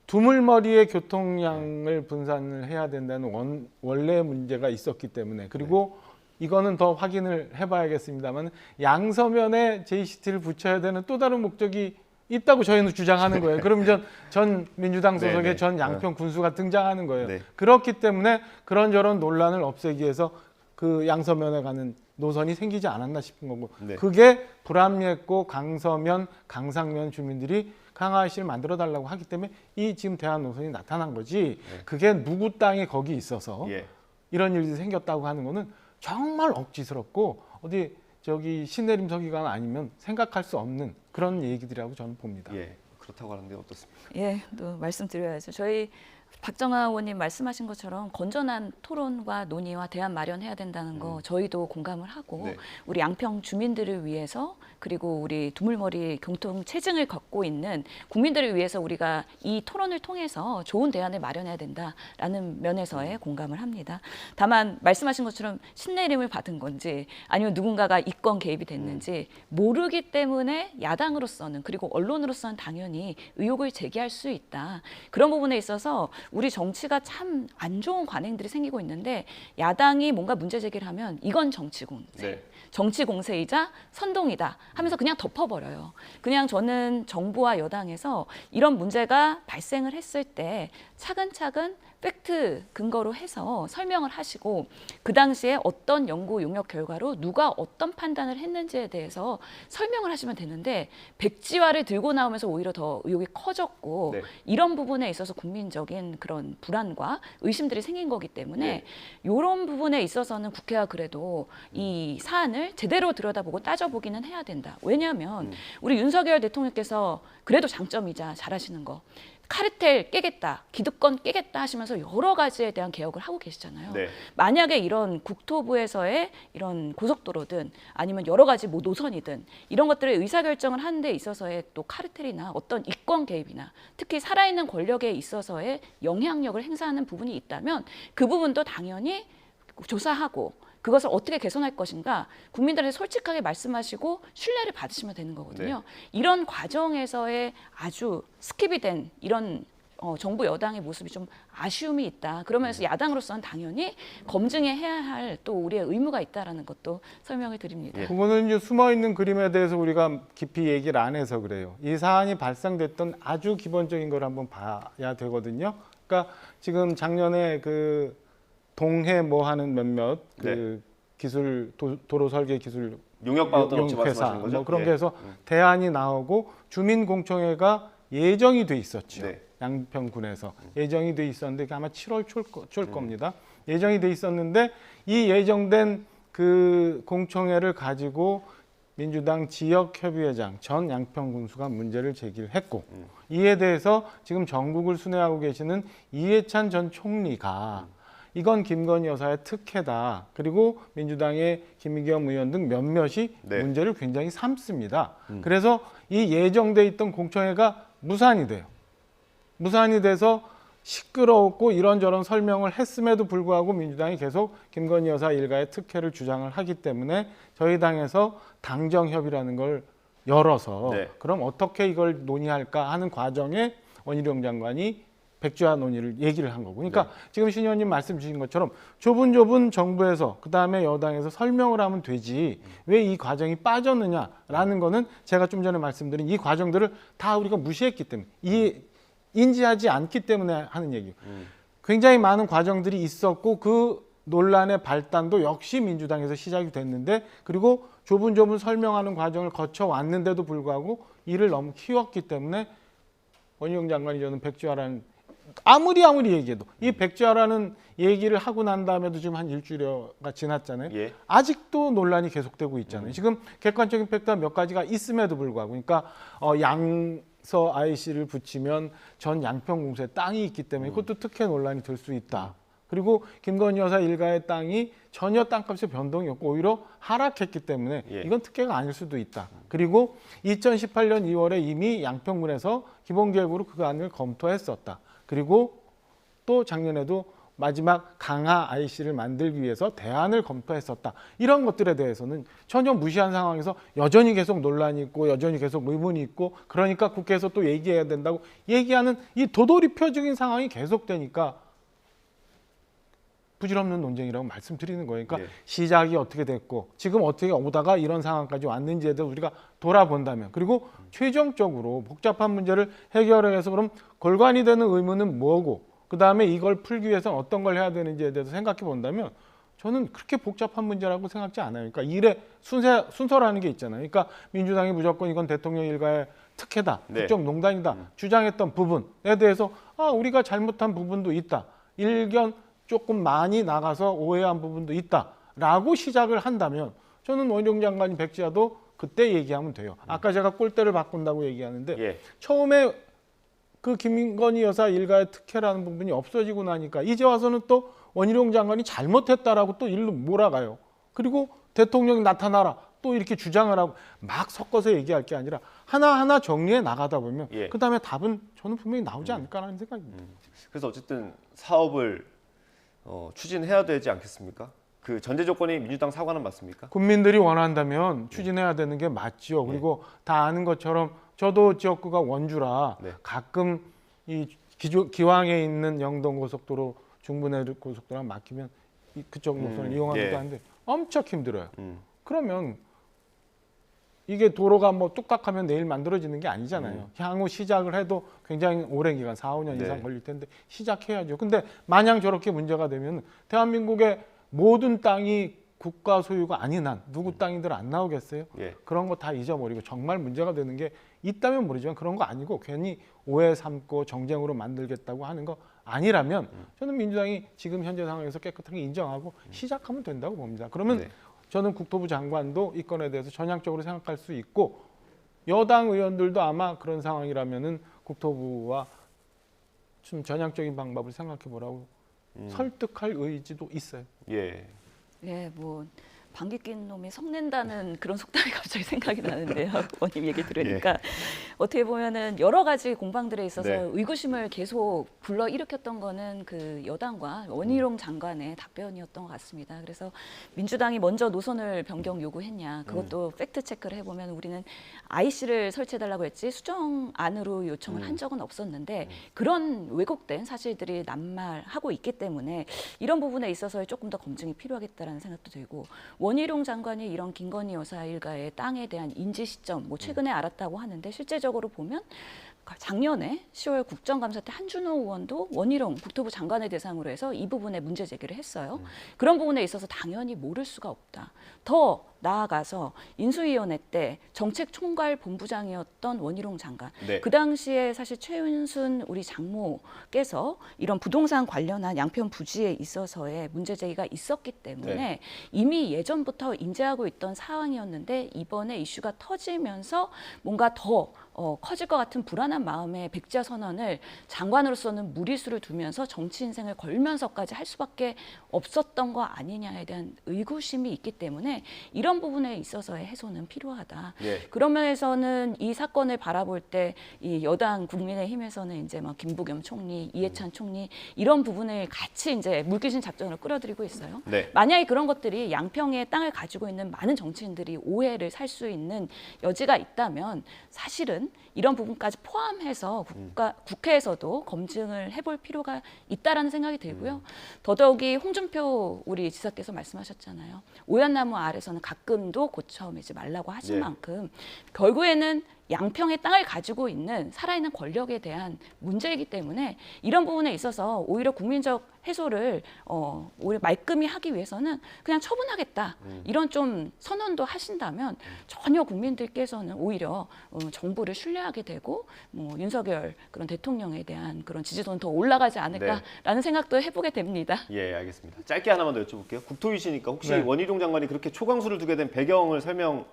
Speaker 8: 두물머리의 교통량을 분산을 해야 된다는 원래 문제가 있었기 때문에, 그리고 이거는 더 확인을 해봐야겠습니다만 양서면에 JCT를 붙여야 되는 또 다른 목적이 있다고 저희는 주장하는 거예요. 그럼 전 민주당 소속의
Speaker 1: 네네.
Speaker 8: 전 양평 군수가 등장하는 거예요.
Speaker 1: 네.
Speaker 8: 그렇기 때문에 그런저런 논란을 없애기 위해서 그 양서면에 가는 노선이 생기지 않았나 싶은 거고,
Speaker 1: 네.
Speaker 8: 그게 불합리했고 강서면, 강상면 주민들이 강화 IC를 만들어 달라고 하기 때문에 이 지금 대안 노선이 나타난 거지. 그게 누구 땅이 거기 있어서
Speaker 1: 예.
Speaker 8: 이런 일이 생겼다고 하는 거는 정말 억지스럽고 어디 저기 신내림 서기관 아니면 생각할 수 없는 그런 얘기들이라고 저는 봅니다.
Speaker 1: 예. 그렇다고 하는데 어떻습니까?
Speaker 7: 예, 또 말씀드려야죠. 저희 박정아 의원님 말씀하신 것처럼 건전한 토론과 논의와 대안 마련해야 된다는 거 저희도 공감을 하고,
Speaker 1: 네.
Speaker 7: 우리 양평 주민들을 위해서, 그리고 우리 두물머리 교통 체증을 겪고 있는 국민들을 위해서 우리가 이 토론을 통해서 좋은 대안을 마련해야 된다라는 면에서의 공감을 합니다. 다만 말씀하신 것처럼 신내림을 받은 건지 아니면 누군가가 이권 개입이 됐는지 모르기 때문에 야당으로서는, 그리고 언론으로서는 당연히 의혹을 제기할 수 있다. 그런 부분에 있어서 우리 정치가 참 안 좋은 관행들이 생기고 있는데, 야당이 뭔가 문제 제기를 하면 이건 정치 공세,
Speaker 1: 네.
Speaker 7: 정치 공세이자 선동이다 하면서 그냥 덮어버려요. 그냥 저는 정부와 여당에서 이런 문제가 발생을 했을 때 차근차근 팩트 근거로 해서 설명을 하시고, 그 당시에 어떤 연구 용역 결과로 누가 어떤 판단을 했는지에 대해서 설명을 하시면 되는데, 백지화를 들고 나오면서 오히려 더 의혹이 커졌고,
Speaker 1: 네.
Speaker 7: 이런 부분에 있어서 국민적인 그런 불안과 의심들이 생긴 거기 때문에
Speaker 1: 네.
Speaker 7: 이런 부분에 있어서는 국회가 그래도 이 사안을 제대로 들여다보고 따져보기는 해야 된다. 왜냐하면 우리 윤석열 대통령께서 그래도 장점이자 잘하시는 거, 카르텔 깨겠다, 기득권 깨겠다 하시면서 여러 가지에 대한 개혁을 하고 계시잖아요.
Speaker 1: 네.
Speaker 7: 만약에 이런 국토부에서의 이런 고속도로든 아니면 여러 가지 뭐 노선이든 이런 것들을 의사결정을 하는 데 있어서의 또 카르텔이나 어떤 이권 개입이나 특히 살아있는 권력에 있어서의 영향력을 행사하는 부분이 있다면 그 부분도 당연히 조사하고 그것을 어떻게 개선할 것인가 국민들한테 솔직하게 말씀하시고 신뢰를 받으시면 되는 거거든요. 이런 과정에서의 아주 스킵이 된 이런 정부 여당의 모습이 좀 아쉬움이 있다. 그러면서 야당으로서는 당연히 검증해야 할 또 우리의 의무가 있다라는 것도 설명을 드립니다.
Speaker 8: 그거는 이제 숨어 있는 그림에 대해서 우리가 깊이 얘기를 안 해서 그래요. 이 사안이 발생됐던 아주 기본적인 걸 한번 봐야 되거든요. 그러니까 지금 작년에 그 동해 뭐 하는 몇몇 그 기술 도로 설계 기술
Speaker 1: 용역 받았던 업체
Speaker 8: 회사
Speaker 1: 말씀하시는 거죠?
Speaker 8: 뭐 그런 게 해서 대안이 나오고 주민공청회가 예정이 돼 있었죠.
Speaker 1: 네.
Speaker 8: 양평군에서 예정이 돼 있었는데 아마 7월 초일 겁니다. 예정이 돼 있었는데 이 예정된 그 공청회를 가지고 민주당 지역협의회장 전 양평군수가 문제를 제기를 했고 이에 대해서 지금 전국을 순회하고 계시는 이해찬 전 총리가 이건 김건희 여사의 특혜다. 그리고 민주당의 김의겸 의원 등 몇몇이 문제를 굉장히 삼습니다. 그래서 이 예정돼 있던 공청회가 무산이 돼요. 무산이 돼서 시끄러웠고 이런저런 설명을 했음에도 불구하고 민주당이 계속 김건희 여사 일가의 특혜를 주장을 하기 때문에 저희 당에서 당정협의라는 걸 열어서 그럼 어떻게 이걸 논의할까 하는 과정에 원희룡 장관이 백지화 논의를 얘기를 한 거고. 그러니까 지금 신 의원님 말씀 주신 것처럼 좁은 정부에서 그다음에 여당에서 설명을 하면 되지 왜 이 과정이 빠졌느냐라는 거는 제가 좀 전에 말씀드린 이 과정들을 다 우리가 무시했기 때문에 인지하지 않기 때문에 하는 얘기예요. 굉장히 많은 과정들이 있었고 그 논란의 발단도 역시 민주당에서 시작이 됐는데 그리고 좁은 설명하는 과정을 거쳐왔는데도 불구하고 이를 너무 키웠기 때문에 원희룡 장관이 저는 백지화라는 아무리 얘기해도 이 백지화라는 얘기를 하고 난 다음에도 지금 한 일주일여가 지났잖아요.
Speaker 1: 예.
Speaker 8: 아직도 논란이 계속되고 있잖아요. 지금 객관적인 팩트가 몇 가지가 있음에도 불구하고 그러니까 양서 IC를 붙이면 전 양평공수에 땅이 있기 때문에 그것도 특혜 논란이 될 수 있다. 그리고 김건희 여사 일가의 땅이 전혀 땅값의 변동이 없고 오히려 하락했기 때문에 이건 특혜가 아닐 수도 있다. 그리고 2018년 2월에 이미 양평군에서 기본계획으로 그 안을 검토했었다. 그리고 또 작년에도 마지막 강화 IC를 만들기 위해서 대안을 검토했었다. 이런 것들에 대해서는 전혀 무시한 상황에서 여전히 계속 논란이 있고 여전히 계속 의문이 있고 그러니까 국회에서 또 얘기해야 된다고 얘기하는 이 도돌이표적인 상황이 계속되니까 부질없는 논쟁이라고 말씀드리는 거예요. 그러니까 시작이 어떻게 됐고 지금 어떻게 오다가 이런 상황까지 왔는지에 대해서 우리가 돌아본다면 그리고 최종적으로 복잡한 문제를 해결하기 위해서 그럼 골관이 되는 의무는 뭐고 그다음에 이걸 풀기 위해서는 어떤 걸 해야 되는지에 대해서 생각해 본다면 저는 그렇게 복잡한 문제라고 생각지 않아요. 그러니까 일의 순서라는 게 있잖아요. 그러니까 민주당이 무조건 이건 대통령 일가의 특혜다, 국정농단이다 주장했던 부분에 대해서 우리가 잘못한 부분도 있다. 일견 조금 많이 나가서 오해한 부분도 있다라고 시작을 한다면 저는 원희룡 장관이 백지화도 그때 얘기하면 돼요. 아까 제가 꼴대를 바꾼다고 얘기하는데 처음에 그 김건희 여사 일가의 특혜라는 부분이 없어지고 나니까 이제 와서는 또 원희룡 장관이 잘못했다라고 또 일로 몰아가요. 그리고 대통령이 나타나라 또 이렇게 주장을 하고 막 섞어서 얘기할 게 아니라 하나하나 정리해 나가다 보면 그다음에 답은 저는 분명히 나오지 않을까라는 생각입니다.
Speaker 1: 그래서 어쨌든 사업을 추진해야 되지 않겠습니까? 그 전제 조건이 민주당 사과는 맞습니까?
Speaker 8: 국민들이 원한다면 추진해야 되는 게 맞지요. 그리고 다 아는 것처럼 저도 지역구가 원주라 가끔 이 기왕에 있는 영동고속도로 중부내륙고속도로랑 막히면 그쪽 노선을 이용하기도 하는데 엄청 힘들어요. 그러면 이게 도로가 뭐 뚝딱하면 내일 만들어지는 게 아니잖아요. 향후 시작을 해도 굉장히 오랜 기간, 4, 5년 이상 걸릴 텐데 시작해야죠. 근데 마냥 저렇게 문제가 되면 대한민국의 모든 땅이 국가 소유가 아닌 한 누구 땅인들 안 나오겠어요? 그런 거 다 잊어버리고 정말 문제가 되는 게 있다면 모르지만 그런 거 아니고 괜히 오해 삼고 정쟁으로 만들겠다고 하는 거 아니라면 저는 민주당이 지금 현재 상황에서 깨끗하게 인정하고 시작하면 된다고 봅니다. 그러면 저는 국토부 장관도 이 건에 대해서 전향적으로 생각할 수 있고 여당 의원들도 아마 그런 상황이라면은 국토부와 좀 전향적인 방법을 생각해 보라고 설득할 의지도 있어요.
Speaker 7: 뭐 방귀 낀 놈이 성낸다는 그런 속담이 갑자기 생각이 나는데요. 의원님 얘기 들으니까 어떻게 보면은 여러 가지 공방들에 있어서 의구심을 계속 불러 일으켰던 거는 그 여당과 원희룡 장관의 답변이었던 것 같습니다. 그래서 민주당이 먼저 노선을 변경 요구했냐 그것도 팩트 체크를 해보면 우리는 IC를 설치해달라고 했지 수정안으로 요청을 한 적은 없었는데 그런 왜곡된 사실들이 남말하고 있기 때문에 이런 부분에 있어서 조금 더 검증이 필요하겠다라는 생각도 들고 원희룡 장관이 이런 김건희 여사 일가의 땅에 대한 인지 시점 뭐 최근에 알았다고 하는데 실제적으로 보면 작년에 10월 국정감사 때 한준호 의원도 원희룡 국토부 장관을 대상으로 해서 이 부분에 문제 제기를 했어요. 그런 부분에 있어서 당연히 모를 수가 없다. 더 나아가서 인수위원회 때 정책총괄본부장이었던 원희룡 장관. 그 당시에 사실 최윤순 우리 장모께서 이런 부동산 관련한 양평 부지에 있어서의 문제 제기가 있었기 때문에 이미 예전부터 인지하고 있던 상황이었는데 이번에 이슈가 터지면서 뭔가 더 커질 것 같은 불안한 마음에 백지화 선언을 장관으로서는 무리수를 두면서 정치 인생을 걸면서까지 할 수밖에 없었던 거 아니냐에 대한 의구심이 있기 때문에 이런 이런 부분에 있어서의 해소는 필요하다.
Speaker 1: 예.
Speaker 7: 그런 면에서는 이 사건을 바라볼 때 이 여당 국민의힘에서는 이제 막 김부겸 총리, 이해찬 총리 이런 부분을 같이 이제 물귀신 작전으로 끌어들이고 있어요.
Speaker 1: 네.
Speaker 7: 만약에 그런 것들이 양평의 땅을 가지고 있는 많은 정치인들이 오해를 살 수 있는 여지가 있다면 사실은 이런 부분까지 포함해서 국회에서도 검증을 해볼 필요가 있다라는 생각이 들고요. 더더욱이 홍준표 우리 지사께서 말씀하셨잖아요. 오얏나무 아래서는 가끔도 고쳐 매지 말라고 하신
Speaker 1: 예.
Speaker 7: 만큼 결국에는 양평의 땅을 가지고 있는 살아있는 권력에 대한 문제이기 때문에 이런 부분에 있어서 오히려 국민적 해소를 오히려 말끔히 하기 위해서는 그냥 처분하겠다 이런 좀 선언도 하신다면 전혀 국민들께서는 오히려 정부를 신뢰하게 되고 뭐 윤석열 그런 대통령에 대한 그런 지지도는 더 올라가지 않을까라는 생각도 해보게 됩니다.
Speaker 1: 예, 알겠습니다. 짧게 하나만 더 여쭤볼게요. 국토위시니까 혹시
Speaker 8: 네.
Speaker 1: 원희룡 장관이 그렇게 초강수를 두게 된 배경을 설명한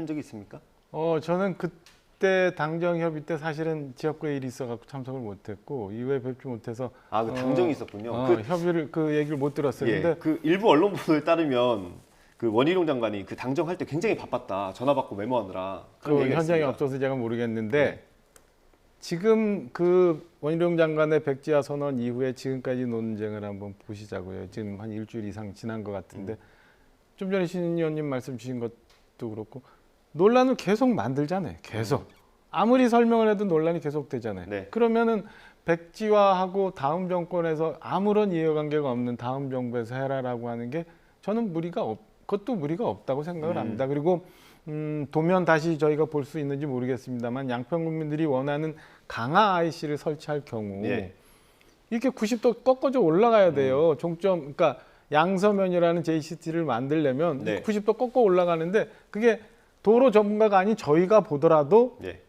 Speaker 1: 적이 있습니까?
Speaker 8: 저는 그때 당정 협의 때 사실은 지역구에 일이 있어갖고 참석을 못했고 이후에 뵙지 못해서
Speaker 1: 그 당정이 있었군요.
Speaker 8: 협의를 그 얘기를 못 들었어요.
Speaker 1: 예,
Speaker 8: 근데
Speaker 1: 그 일부 언론 보도에 따르면 그 원희룡 장관이 그 당정할 때 굉장히 바빴다. 전화 받고 메모하느라. 그런
Speaker 8: 그
Speaker 1: 얘기가
Speaker 8: 현장에
Speaker 1: 있습니다.
Speaker 8: 없어서 제가 모르겠는데
Speaker 1: 네.
Speaker 8: 지금 그 원희룡 장관의 백지화 선언 이후에 지금까지 논쟁을 한번 보시자고요. 지금 한 일주일 이상 지난 것 같은데 좀 전에 신 의원님 말씀 주신 것도 그렇고 논란을 계속 만들잖아요. 계속. 아무리 설명을 해도 논란이 계속 되잖아요.
Speaker 1: 네.
Speaker 8: 그러면은 백지화하고 다음 정권에서 아무런 이해관계가 없는 다음 정부에서 해라라고 하는 게 저는 그것도 무리가 없다고 생각을 합니다. 그리고 도면 다시 저희가 볼 수 있는지 모르겠습니다만 양평 국민들이 원하는 강화 IC를 설치할 경우
Speaker 1: 예.
Speaker 8: 이렇게 90도 꺾어져 올라가야 돼요. 종점 그러니까 양서면이라는 JCT를 만들려면
Speaker 1: 네.
Speaker 8: 90도 꺾어 올라가는데 그게 도로 전문가가 아닌 저희가 보더라도
Speaker 1: 예.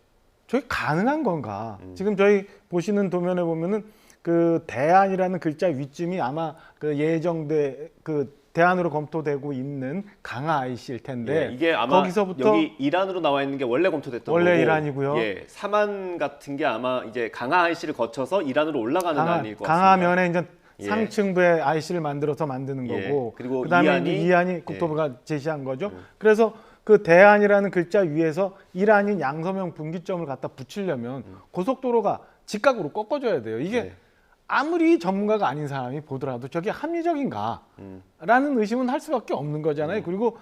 Speaker 8: 저게 가능한 건가? 지금 저희 보시는 도면에 보면은 그 대안이라는 글자 위쯤이 아마 그 예정돼 그 대안으로 검토되고 있는 강화 IC일 텐데
Speaker 1: 예, 이게 아마
Speaker 8: 거기서부터
Speaker 1: 여기 이란으로 나와 있는 게 원래 검토됐던
Speaker 8: 원래
Speaker 1: 거고
Speaker 8: 이란이고요.
Speaker 1: 예, 사만 같은 게 아마 이제 강화 IC를 거쳐서 이란으로 올라가는 안일 것 같습니다.
Speaker 8: 강화면에 이제
Speaker 1: 예.
Speaker 8: 상층부에 IC를 만들어서 만드는
Speaker 1: 예,
Speaker 8: 거고
Speaker 1: 그리고
Speaker 8: 그다음에
Speaker 1: 이안이-
Speaker 8: 이안이 국토부가 제시한 거죠. 그래서 그 대안이라는 글자 위에서 이란인 양서면 분기점을 갖다 붙이려면 고속도로가 직각으로 꺾어줘야 돼요. 이게
Speaker 1: 네.
Speaker 8: 아무리 전문가가 아닌 사람이 보더라도 저게 합리적인가? 라는 의심은 할 수밖에 없는 거잖아요. 그리고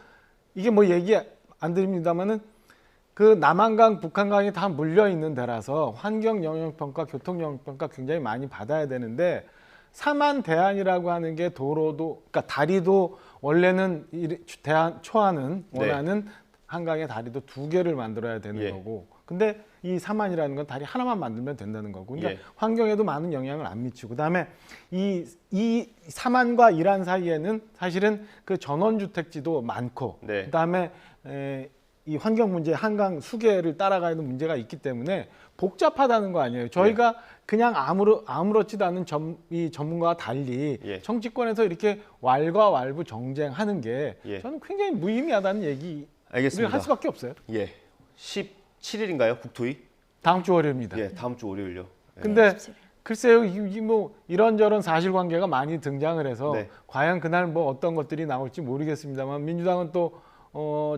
Speaker 8: 이게 뭐 얘기 안 드립니다만은 그 남한강, 북한강이 다 물려 있는 데라서 환경 영향 평가, 교통 영향 평가 굉장히 많이 받아야 되는데 사만 대안이라고 하는 게 도로도 그러니까 다리도 원래는 대안 초안은 원하는 한강의 다리도 2개를 만들어야 되는
Speaker 1: 예.
Speaker 8: 거고 근데 이 사만이라는 건 다리 하나만 만들면 된다는 거고 그러니까
Speaker 1: 예.
Speaker 8: 환경에도 많은 영향을 안 미치고 그다음에 이 사만과 이란 사이에는 사실은 그 전원주택지도 많고
Speaker 1: 네.
Speaker 8: 그다음에 이 환경 문제 한강 수계를 따라가는 문제가 있기 때문에 복잡하다는 거 아니에요. 저희가 그냥 아무렇지도 않은 이 전문가와 달리
Speaker 1: 예.
Speaker 8: 정치권에서 이렇게 왈가왈부 정쟁하는 게
Speaker 1: 예.
Speaker 8: 저는 굉장히 무의미하다는 얘기를
Speaker 1: 알겠습니다.
Speaker 8: 할 수밖에 없어요.
Speaker 1: 예, 17일인가요 국토위?
Speaker 8: 다음 주 월요일입니다.
Speaker 1: 예, 다음 주 월요일요. 예.
Speaker 8: 근데 글쎄요, 뭐 이런저런 사실관계가 많이 등장을 해서
Speaker 1: 네.
Speaker 8: 과연 그날 뭐 어떤 것들이 나올지 모르겠습니다만 민주당은 또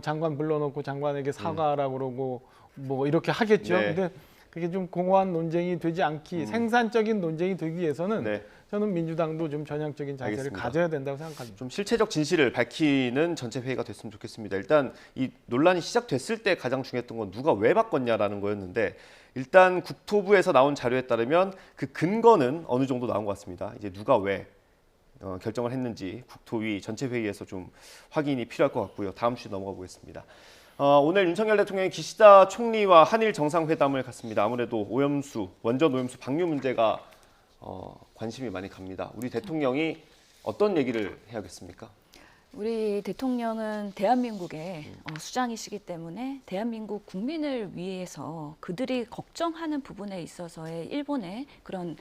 Speaker 8: 장관 불러놓고 장관에게 사과하라고 그러고 뭐 이렇게 하겠죠.
Speaker 1: 네.
Speaker 8: 근데 그게 좀 공허한 논쟁이 되지 않기, 생산적인 논쟁이 되기 위해서는
Speaker 1: 네.
Speaker 8: 저는 민주당도 좀 전향적인 자세를
Speaker 1: 알겠습니다.
Speaker 8: 가져야 된다고 생각합니다.
Speaker 1: 좀 실체적 진실을 밝히는 전체 회의가 됐으면 좋겠습니다. 일단 이 논란이 시작됐을 때 가장 중요했던 건 누가 왜 바꿨냐라는 거였는데 일단 국토부에서 나온 자료에 따르면 그 근거는 어느 정도 나온 것 같습니다. 이제 누가 왜 결정을 했는지 국토위 전체 회의에서 좀 확인이 필요할 것 같고요. 다음 주에 넘어가 보겠습니다. 오늘 윤석열 대통령이 기시다 총리와 한일 정상회담을 갖습니다. 아무래도 원전 오염수 방류 문제가 관심이 많이 갑니다. 우리 대통령이 어떤 얘기를 해야겠습니까?
Speaker 7: 우리 대통령은 대한민국의 수장이시기 때문에 대한민국 국민을 위해서 그들이 걱정하는 부분에 있어서의 일본의 그런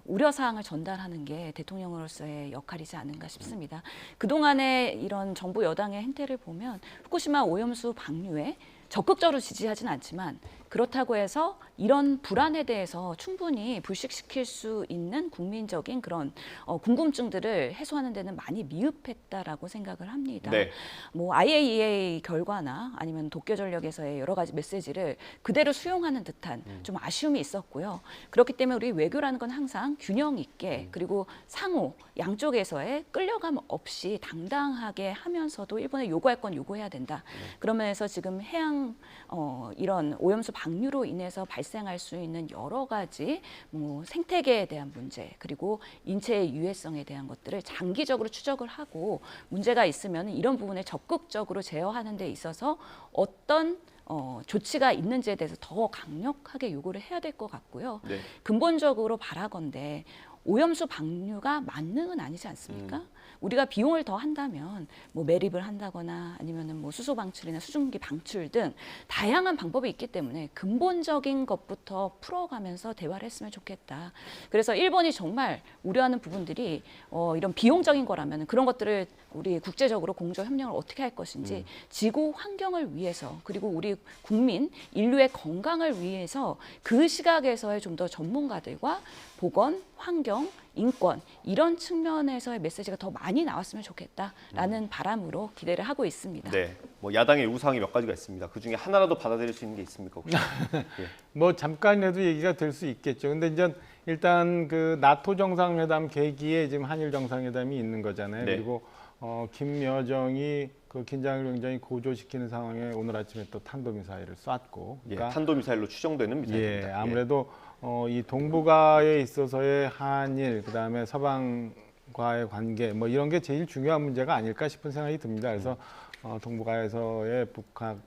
Speaker 7: 우려사항을 전달하는 게 대통령으로서의 역할이지 않은가 싶습니다. 그동안의 이런 정부 여당의 행태를 보면 후쿠시마 오염수 방류에 적극적으로 지지하진 않지만 그렇다고 해서 이런 불안에 대해서 충분히 불식시킬 수 있는 국민적인 그런 궁금증들을 해소하는 데는 많이 미흡했다라고 생각을 합니다.
Speaker 1: 네.
Speaker 7: 뭐 IAEA 결과나 아니면 도쿄전력에서의 여러 가지 메시지를 그대로 수용하는 듯한 좀 아쉬움이 있었고요. 그렇기 때문에 우리 외교라는 건 항상 균형 있게 그리고 상호 양쪽에서의 끌려감 없이 당당하게 하면서도 일본에 요구할 건 요구해야 된다. 그러면서 지금 해양 이런 오염수 방류로 인해서 발생할 수 있는 여러 가지 뭐 생태계에 대한 문제 그리고 인체의 유해성에 대한 것들을 장기적으로 추적을 하고 문제가 있으면 이런 부분을 적극적으로 제어하는 데 있어서 어떤 조치가 있는지에 대해서 더 강력하게 요구를 해야 될 것 같고요.
Speaker 1: 네.
Speaker 7: 근본적으로 바라건대 오염수 방류가 만능은 아니지 않습니까? 우리가 비용을 더 한다면 뭐 매립을 한다거나 아니면은 뭐 수소 방출이나 수증기 방출 등 다양한 방법이 있기 때문에 근본적인 것부터 풀어가면서 대화를 했으면 좋겠다. 그래서 일본이 정말 우려하는 부분들이 이런 비용적인 거라면 그런 것들을 우리 국제적으로 공조 협력을 어떻게 할 것인지 지구 환경을 위해서 그리고 우리 국민 인류의 건강을 위해서 그 시각에서의 좀 더 전문가들과 보건, 환경, 인권 이런 측면에서의 메시지가 더 많이 나왔으면 좋겠다라는 바람으로 기대를 하고 있습니다.
Speaker 1: 네. 뭐 야당의 요구사항이 몇 가지가 있습니다. 그 중에 하나라도 받아들일 수 있는 게 있습니까? 혹시? 예.
Speaker 8: 뭐 잠깐이라도 얘기가 될 수 있겠죠. 근데 이제 일단 그 나토 정상회담 계기에 지금 한일 정상회담이 있는 거잖아요.
Speaker 1: 네.
Speaker 8: 그리고 김여정이 그 긴장을 굉장히 고조시키는 상황에 오늘 아침에 또 탄도미사일을 쐈고, 그러니까
Speaker 1: 탄도미사일로 추정되는 미사일입니다.
Speaker 8: 예, 아무래도 이 동북아에 있어서의 한일, 그다음에 서방과의 관계, 뭐 이런 게 제일 중요한 문제가 아닐까 싶은 생각이 듭니다. 그래서 동북아에서의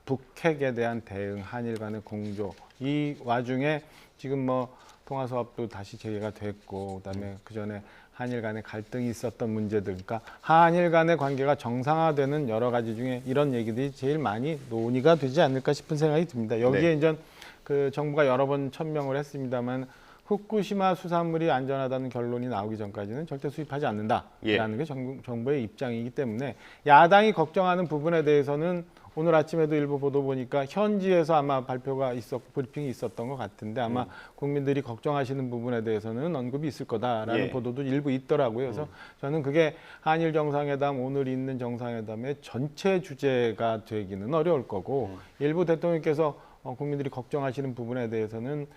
Speaker 8: 북핵에 대한 대응, 한일 간의 공조, 이 와중에 지금 뭐 통화 사업도 다시 재개가 됐고, 그다음에 그 전에 한일 간의 갈등이 있었던 문제들, 그러니까 한일 간의 관계가 정상화되는 여러 가지 중에 이런 얘기들이 제일 많이 논의가 되지 않을까 싶은 생각이 듭니다. 여기에
Speaker 1: 네.
Speaker 8: 이제 그 정부가 여러 번 천명을 했습니다만 후쿠시마 수산물이 안전하다는 결론이 나오기 전까지는 절대 수입하지 않는다라는 게 정부의 입장이기 때문에 야당이 걱정하는 부분에 대해서는 오늘 아침에도 일부 보도 보니까 현지에서 아마 발표가 브리핑이 있었던 것 같은데 아마 국민들이 걱정하시는 부분에 대해서는 언급이 있을 거다라는 보도도 일부 있더라고요. 그래서 저는 그게 한일 정상회담, 오늘 있는 정상회담의 전체 주제가 되기는 어려울 거고 일부 대통령께서 국민들이 걱정하시는 부분에 대해서는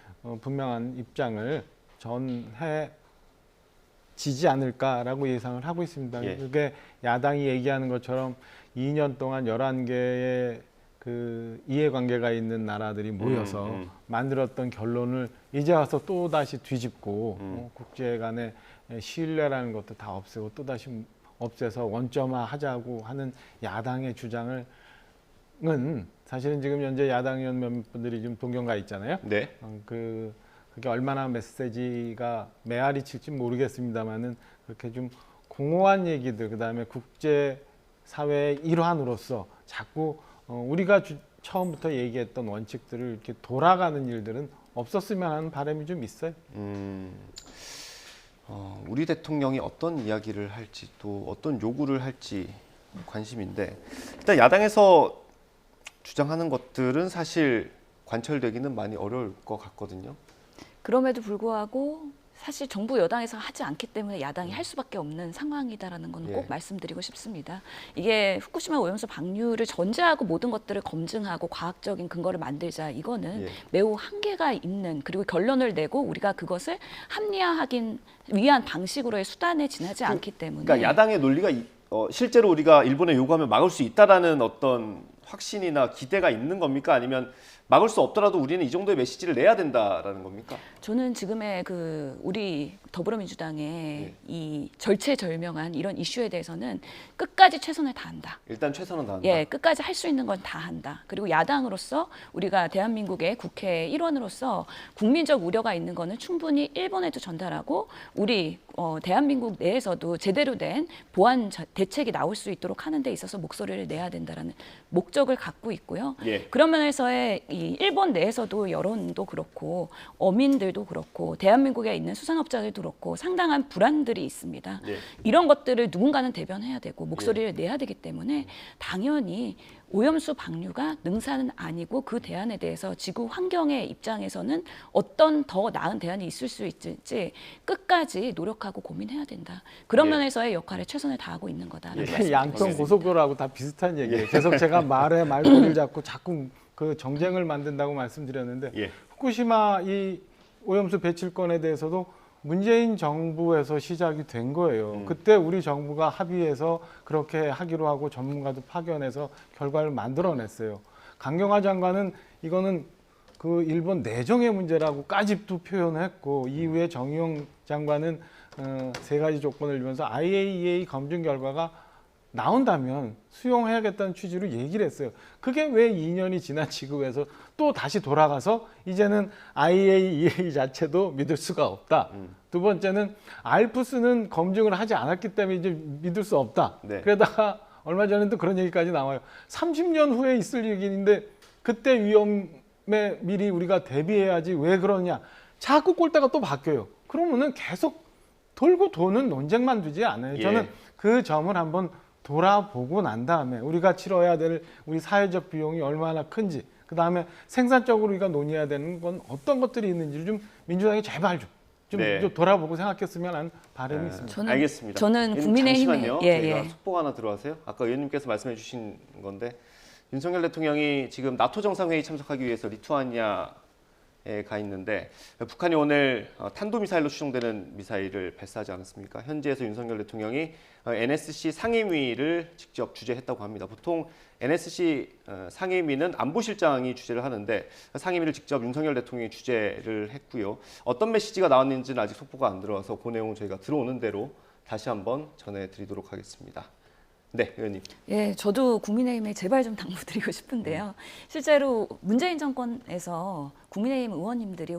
Speaker 8: 분명한 입장을 전해지지 않을까라고 예상을 하고 있습니다. 그게 야당이 얘기하는 것처럼 2년 동안 11개의 그 이해관계가 있는 나라들이 모여서 만들었던 결론을 이제 와서 또 다시 뒤집고 국제 간의 신뢰라는 것도 다 없애고 또 다시 없애서 원점화하자고 하는 야당의 주장을 사실은 지금 현재 야당 의원 몇 분들이 좀 동경가 있잖아요.
Speaker 1: 네.
Speaker 8: 그게 얼마나 메시지가 메아리 칠지 모르겠습니다만은 그렇게 좀 공허한 얘기들, 그다음에 국제 사회의 일환으로서 자꾸 우리가 처음부터 얘기했던 원칙들을 이렇게 돌아가는 일들은 없었으면 하는 바람이 좀 있어요.
Speaker 1: 우리 대통령이 어떤 이야기를 할지 또 어떤 요구를 할지 관심인데 일단 야당에서 주장하는 것들은 사실 관철되기는 많이 어려울 것 같거든요.
Speaker 7: 그럼에도 불구하고 사실 정부 여당에서 하지 않기 때문에 야당이 할 수밖에 없는 상황이다라는 건 꼭 말씀드리고 싶습니다. 이게 후쿠시마 오염수 방류를 전제하고 모든 것들을 검증하고 과학적인 근거를 만들자 이거는 매우 한계가 있는 그리고 결론을 내고 우리가 그것을 합리화하기 위한 방식으로의 수단에 지나지 않기 때문에
Speaker 1: 그러니까 야당의 논리가 실제로 우리가 일본에 요구하면 막을 수 있다라는 어떤 확신이나 기대가 있는 겁니까? 아니면 막을 수 없더라도 우리는 이 정도의 메시지를 내야 된다라는 겁니까?
Speaker 7: 저는 지금의 우리 더불어민주당의 이 절체절명한 이런 이슈에 대해서는 끝까지 최선을 다한다.
Speaker 1: 일단 최선은 다한다.
Speaker 7: 예, 끝까지 할 수 있는 건 다 한다. 그리고 야당으로서 우리가 대한민국의 국회 일원으로서 국민적 우려가 있는 거는 충분히 일본에도 전달하고 우리 대한민국 내에서도 제대로 된 보완 대책이 나올 수 있도록 하는 데 있어서 목소리를 내야 된다라는 목적을 갖고 있고요. 그런 면에서의 이 일본 내에서도 여론도 그렇고 어민들도 그렇고 대한민국에 있는 수산업자들도 그렇고 상당한 불안들이 있습니다. 이런 것들을 누군가는 대변해야 되고 목소리를 내야 되기 때문에 당연히 오염수 방류가 능사는 아니고 그 대안에 대해서 지구 환경의 입장에서는 어떤 더 나은 대안이 있을 수 있을지 끝까지 노력하고 고민해야 된다. 그런
Speaker 1: 예.
Speaker 7: 면에서의 역할에 최선을 다하고 있는 거다라고
Speaker 1: 예.
Speaker 8: 양평 고속도로하고 다 비슷한 얘기예요. 계속 제가 말에 말꼬리를 잡고 자꾸 그 정쟁을 만든다고 말씀드렸는데
Speaker 1: 예.
Speaker 8: 후쿠시마 이 오염수 배출권에 대해서도 문재인 정부에서 시작이 된 거예요. 그때 우리 정부가 합의해서 그렇게 하기로 하고 전문가도 파견해서 결과를 만들어냈어요. 강경화 장관은 이거는 그 일본 내정의 문제라고까지도 표현했고 이후에 정의용 장관은 3가지 조건을 주면서 IAEA 검증 결과가 나온다면 수용해야겠다는 취지로 얘기를 했어요. 그게 왜 2년이 지나치고 해서 또 다시 돌아가서 이제는 IAEA 자체도 믿을 수가 없다. 두 번째는 알프스는 검증을 하지 않았기 때문에 이제 믿을 수 없다.
Speaker 1: 네.
Speaker 8: 그러다가 얼마 전에도 그런 얘기까지 나와요. 30년 후에 있을 얘기인데 그때 위험에 미리 우리가 대비해야지 왜 그러냐. 자꾸 꼴대가 또 바뀌어요. 그러면은 계속 돌고 도는 논쟁만 두지 않아요.
Speaker 1: 예.
Speaker 8: 저는 그 점을 한번 돌아보고 난 다음에 우리가 치러야 될 우리 사회적 비용이 얼마나 큰지, 그 다음에 생산적으로 우리가 논의해야 되는 건 어떤 것들이 있는지를 좀 민주당이 제발 좀
Speaker 1: 네.
Speaker 8: 돌아보고 생각했으면 하는 바람이 있습니다.
Speaker 1: 알겠습니다.
Speaker 7: 저는
Speaker 1: 의원님,
Speaker 7: 국민의힘에
Speaker 1: 잠시만요.
Speaker 7: 예,
Speaker 1: 저희가
Speaker 7: 예.
Speaker 1: 속보가 하나 들어와서요. 아까 의원님께서 말씀해 주신 건데 윤석열 대통령이 지금 나토 정상회의 참석하기 위해서 리투아니아에 가 있는데 북한이 오늘 탄도미사일로 추정되는 미사일을 발사하지 않았습니까? 현지에서 윤석열 대통령이 NSC 상임위를 직접 주재했다고 합니다. 보통 NSC 상임위는 안보실장이 주재를 하는데 상임위를 직접 윤석열 대통령이 주재를 했고요. 어떤 메시지가 나왔는지는 아직 속보가 안 들어와서 그 내용은 저희가 들어오는 대로 다시 한번 전해드리도록 하겠습니다. 네, 의원님.
Speaker 7: 예, 저도 국민의힘에 제발 좀 당부드리고 싶은데요. 실제로 문재인 정권에서 국민의힘 의원님들이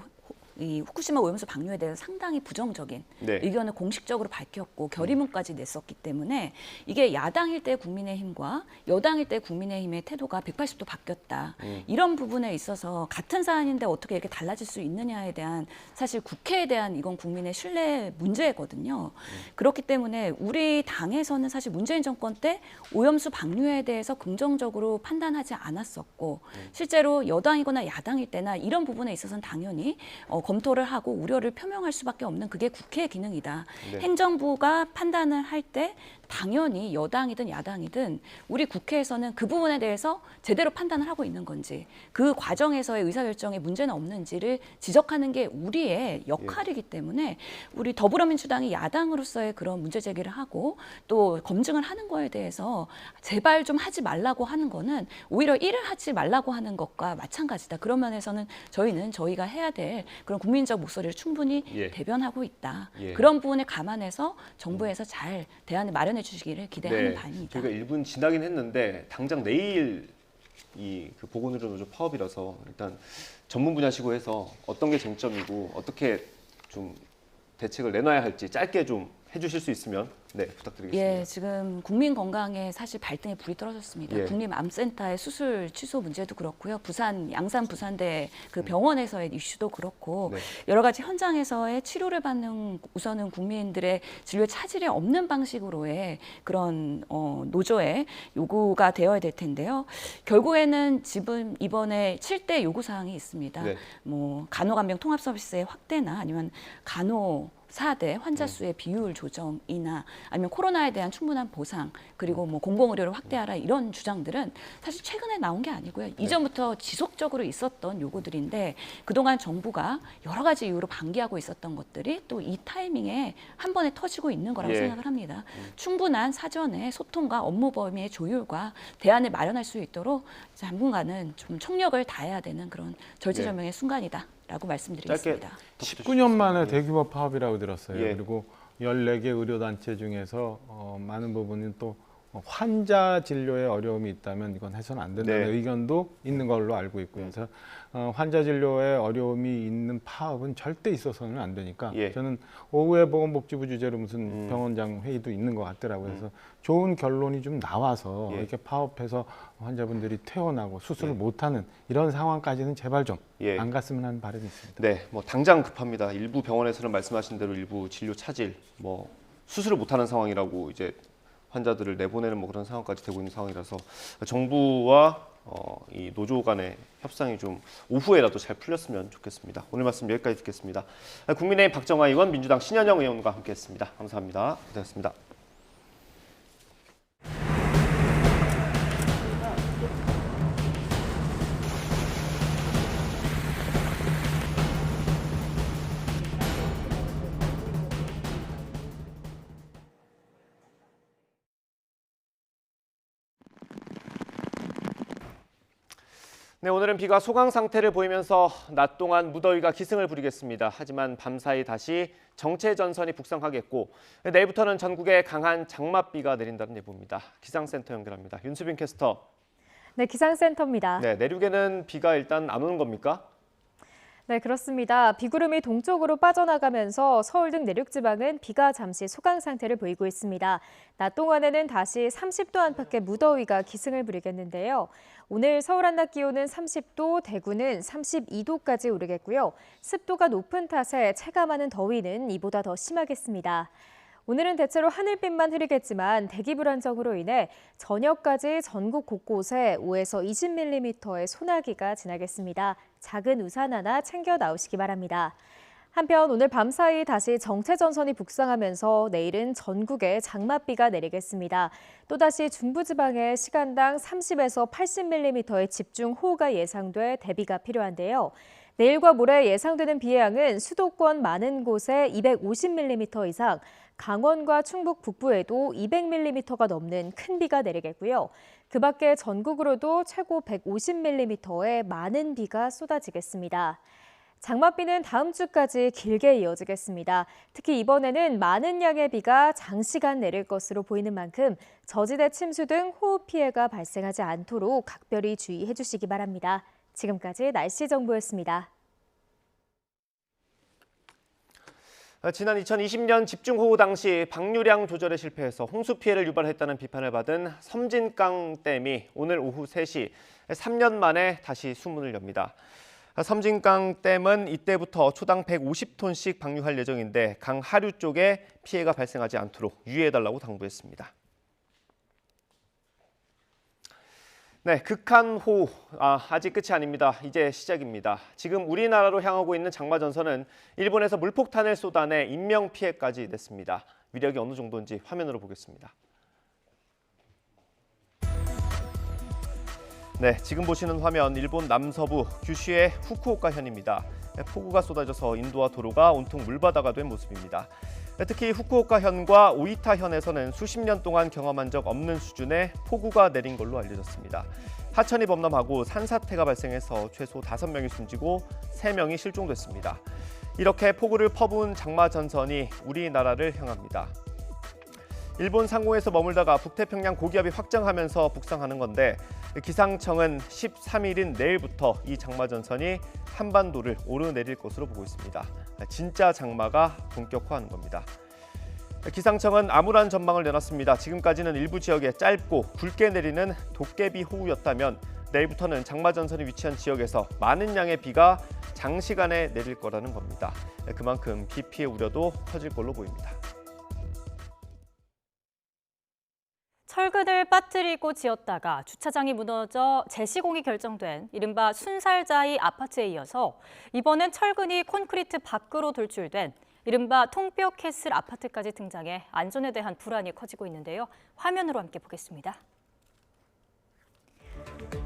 Speaker 7: 이 후쿠시마 오염수 방류에 대해서 상당히 부정적인
Speaker 1: 네.
Speaker 7: 의견을 공식적으로 밝혔고 결의문까지 냈었기 때문에 이게 야당일 때 국민의힘과 여당일 때 국민의힘의 태도가 180도 바뀌었다. 이런 부분에 있어서 같은 사안인데 어떻게 이렇게 달라질 수 있느냐에 대한 사실 국회에 대한 이건 국민의 신뢰 문제거든요. 그렇기 때문에 우리 당에서는 사실 문재인 정권 때 오염수 방류에 대해서 긍정적으로 판단하지 않았었고 실제로 여당이거나 야당일 때나 이런 부분에 있어서는 당연히 검토를 하고 우려를 표명할 수밖에 없는 그게 국회의 기능이다.
Speaker 1: 네.
Speaker 7: 행정부가 판단을 할 때 당연히 여당이든 야당이든 우리 국회에서는 그 부분에 대해서 제대로 판단을 하고 있는 건지 그 과정에서의 의사결정에 문제는 없는지를 지적하는 게 우리의 역할이기 때문에 우리 더불어민주당이 야당으로서의 그런 문제 제기를 하고 또 검증을 하는 거에 대해서 제발 좀 하지 말라고 하는 거는 오히려 일을 하지 말라고 하는 것과 마찬가지다. 그런 면에서는 저희는 저희가 해야 될 그런 국민적 목소리를 충분히
Speaker 1: 예.
Speaker 7: 대변하고 있다.
Speaker 1: 예.
Speaker 7: 그런 부분에 감안해서 정부에서 잘 대안을 마련해 주시기를 기대하는
Speaker 1: 네,
Speaker 7: 바입니다.
Speaker 1: 저희가 1분 지나긴 했는데 당장 내일 그 보건의료 노조 파업이라서 일단 전문 분야시고 해서 어떤 게 쟁점이고 어떻게 좀 대책을 내놔야 할지 짧게 좀 해주실 수 있으면 네, 부탁드리겠습니다.
Speaker 7: 예, 지금 국민 건강에 사실 발등에 불이 떨어졌습니다.
Speaker 1: 예.
Speaker 7: 국립암센터의 수술 취소 문제도 그렇고요. 양산 부산대 그 병원에서의 이슈도 그렇고
Speaker 1: 네.
Speaker 7: 여러 가지 현장에서의 치료를 받는 우선은 국민들의 진료 차질이 없는 방식으로의 그런 노조의 요구가 되어야 될 텐데요. 결국에는 지금 이번에 7대 요구 사항이 있습니다.
Speaker 1: 네.
Speaker 7: 뭐 간호간병 통합 서비스의 확대나 아니면 간호사대 환자 수의 비율 조정이나 아니면 코로나에 대한 충분한 보상 그리고 뭐 공공의료를 확대하라 이런 주장들은 사실 최근에 나온 게 아니고요. 이전부터 지속적으로 있었던 요구들인데 그동안 정부가 여러 가지 이유로 방기하고 있었던 것들이 또 이 타이밍에 한 번에 터지고 있는 거라고
Speaker 1: 예.
Speaker 7: 생각을 합니다. 충분한 사전의 소통과 업무 범위의 조율과 대안을 마련할 수 있도록 당분간은 좀 총력을 다해야 되는 그런 절제절명의 순간이다라고 말씀드리겠습니다.
Speaker 8: 19년 만에 대규모 파업이라고 들었어요.
Speaker 1: 예.
Speaker 8: 그리고 14개 의료단체 중에서 많은 부분은 또 환자 진료에 어려움이 있다면 이건 해서는 안 된다는
Speaker 1: 네.
Speaker 8: 의견도 있는 걸로 알고 있고요. 그래서 환자 진료에 어려움이 있는 파업은 절대 있어서는 안 되니까
Speaker 1: 예.
Speaker 8: 저는 오후에 보건복지부 주재로 무슨 병원장 회의도 있는 것 같더라고요. 그래서 좋은 결론이 좀 나와서
Speaker 1: 예.
Speaker 8: 이렇게 파업해서 환자분들이 퇴원하고 수술을
Speaker 1: 예.
Speaker 8: 못하는 이런 상황까지는 제발 좀 안
Speaker 1: 예.
Speaker 8: 갔으면 하는 바람이 있습니다.
Speaker 1: 네, 뭐 당장 급합니다. 일부 병원에서는 말씀하신 대로 일부 진료 차질, 뭐 수술을 못하는 상황이라고 이제 환자들을 내보내는 뭐 그런 상황까지 되고 있는 상황이라서 정부와 이 노조 간의 협상이 좀 오후에라도 잘 풀렸으면 좋겠습니다. 오늘 말씀 여기까지 듣겠습니다. 국민의힘 박정아 의원, 민주당 신현영 의원과 함께했습니다. 감사합니다. 고생하셨습니다. 네, 오늘은 비가 소강 상태를 보이면서 낮 동안 무더위가 기승을 부리겠습니다. 하지만 밤사이 다시 정체 전선이 북상하겠고 내일부터는 전국에 강한 장맛비가 내린다는 예보입니다. 기상센터 연결합니다. 윤수빈 캐스터.
Speaker 9: 네, 기상센터입니다.
Speaker 1: 네, 내륙에는 비가 일단 안 오는 겁니까?
Speaker 9: 네, 그렇습니다. 비구름이 동쪽으로 빠져나가면서 서울 등 내륙 지방은 비가 잠시 소강 상태를 보이고 있습니다. 낮 동안에는 다시 30도 안팎의 무더위가 기승을 부리겠는데요. 오늘 서울 한낮 기온은 30도, 대구는 32도까지 오르겠고요. 습도가 높은 탓에 체감하는 더위는 이보다 더 심하겠습니다. 오늘은 대체로 하늘빛만 흐리겠지만 대기 불안정으로 인해 저녁까지 전국 곳곳에 5에서 20mm의 소나기가 지나겠습니다. 작은 우산 하나 챙겨 나오시기 바랍니다. 한편 오늘 밤사이 다시 정체 전선이 북상하면서 내일은 전국에 장맛비가 내리겠습니다. 또다시 중부지방에 시간당 30에서 80mm의 집중호우가 예상돼 대비가 필요한데요. 내일과 모레 예상되는 비의 양은 수도권 많은 곳에 250mm 이상, 강원과 충북 북부에도 200mm가 넘는 큰 비가 내리겠고요. 그 밖에 전국으로도 최고 150mm의 많은 비가 쏟아지겠습니다. 장맛비는 다음 주까지 길게 이어지겠습니다. 특히 이번에는 많은 양의 비가 장시간 내릴 것으로 보이는 만큼 저지대 침수 등 호우 피해가 발생하지 않도록 각별히 주의해 주시기 바랍니다. 지금까지 날씨 정보였습니다.
Speaker 1: 지난 2020년 집중호우 당시 방류량 조절에 실패해서 홍수 피해를 유발했다는 비판을 받은 섬진강 댐이 오늘 오후 3시 3년 만에 다시 수문을 엽니다. 섬진강 댐은 이때부터 초당 150톤씩 방류할 예정인데 강 하류 쪽에 피해가 발생하지 않도록 유의해달라고 당부했습니다. 네, 극한호우 아직 끝이 아닙니다. 이제 시작입니다. 지금 우리나라로 향하고 있는 장마전선은 일본에서 물폭탄을 쏟아내 인명피해까지 냈습니다. 위력이 어느 정도인지 화면으로 보겠습니다. 네, 지금 보시는 화면 일본 남서부 규슈의 후쿠오카현입니다. 폭우가 쏟아져서 인도와 도로가 온통 물바다가 된 모습입니다. 특히 후쿠오카현과 오이타현에서는 수십 년 동안 경험한 적 없는 수준의 폭우가 내린 걸로 알려졌습니다. 하천이 범람하고 산사태가 발생해서 최소 5명이 숨지고 3명이 실종됐습니다. 이렇게 폭우를 퍼부은 장마전선이 우리나라를 향합니다. 일본 상공에서 머물다가 북태평양 고기압이 확장하면서 북상하는 건데 기상청은 13일인 내일부터 이 장마전선이 한반도를 오르내릴 것으로 보고 있습니다. 진짜 장마가 본격화하는 겁니다. 기상청은 암울한 전망을 내놨습니다. 지금까지는 일부 지역에 짧고 굵게 내리는 도깨비 호우였다면 내일부터는 장마전선이 위치한 지역에서 많은 양의 비가 장시간에 내릴 거라는 겁니다. 그만큼 비 피해 우려도 커질 걸로 보입니다.
Speaker 2: 철근을 빠뜨리고 지었다가 주차장이 무너져 재시공이 결정된 이른바 순살자이 아파트에 이어서 이번엔 철근이 콘크리트 밖으로 돌출된 이른바 통뼈 캐슬 아파트까지 등장해 안전에 대한 불안이 커지고 있는데요. 화면으로 함께 보겠습니다.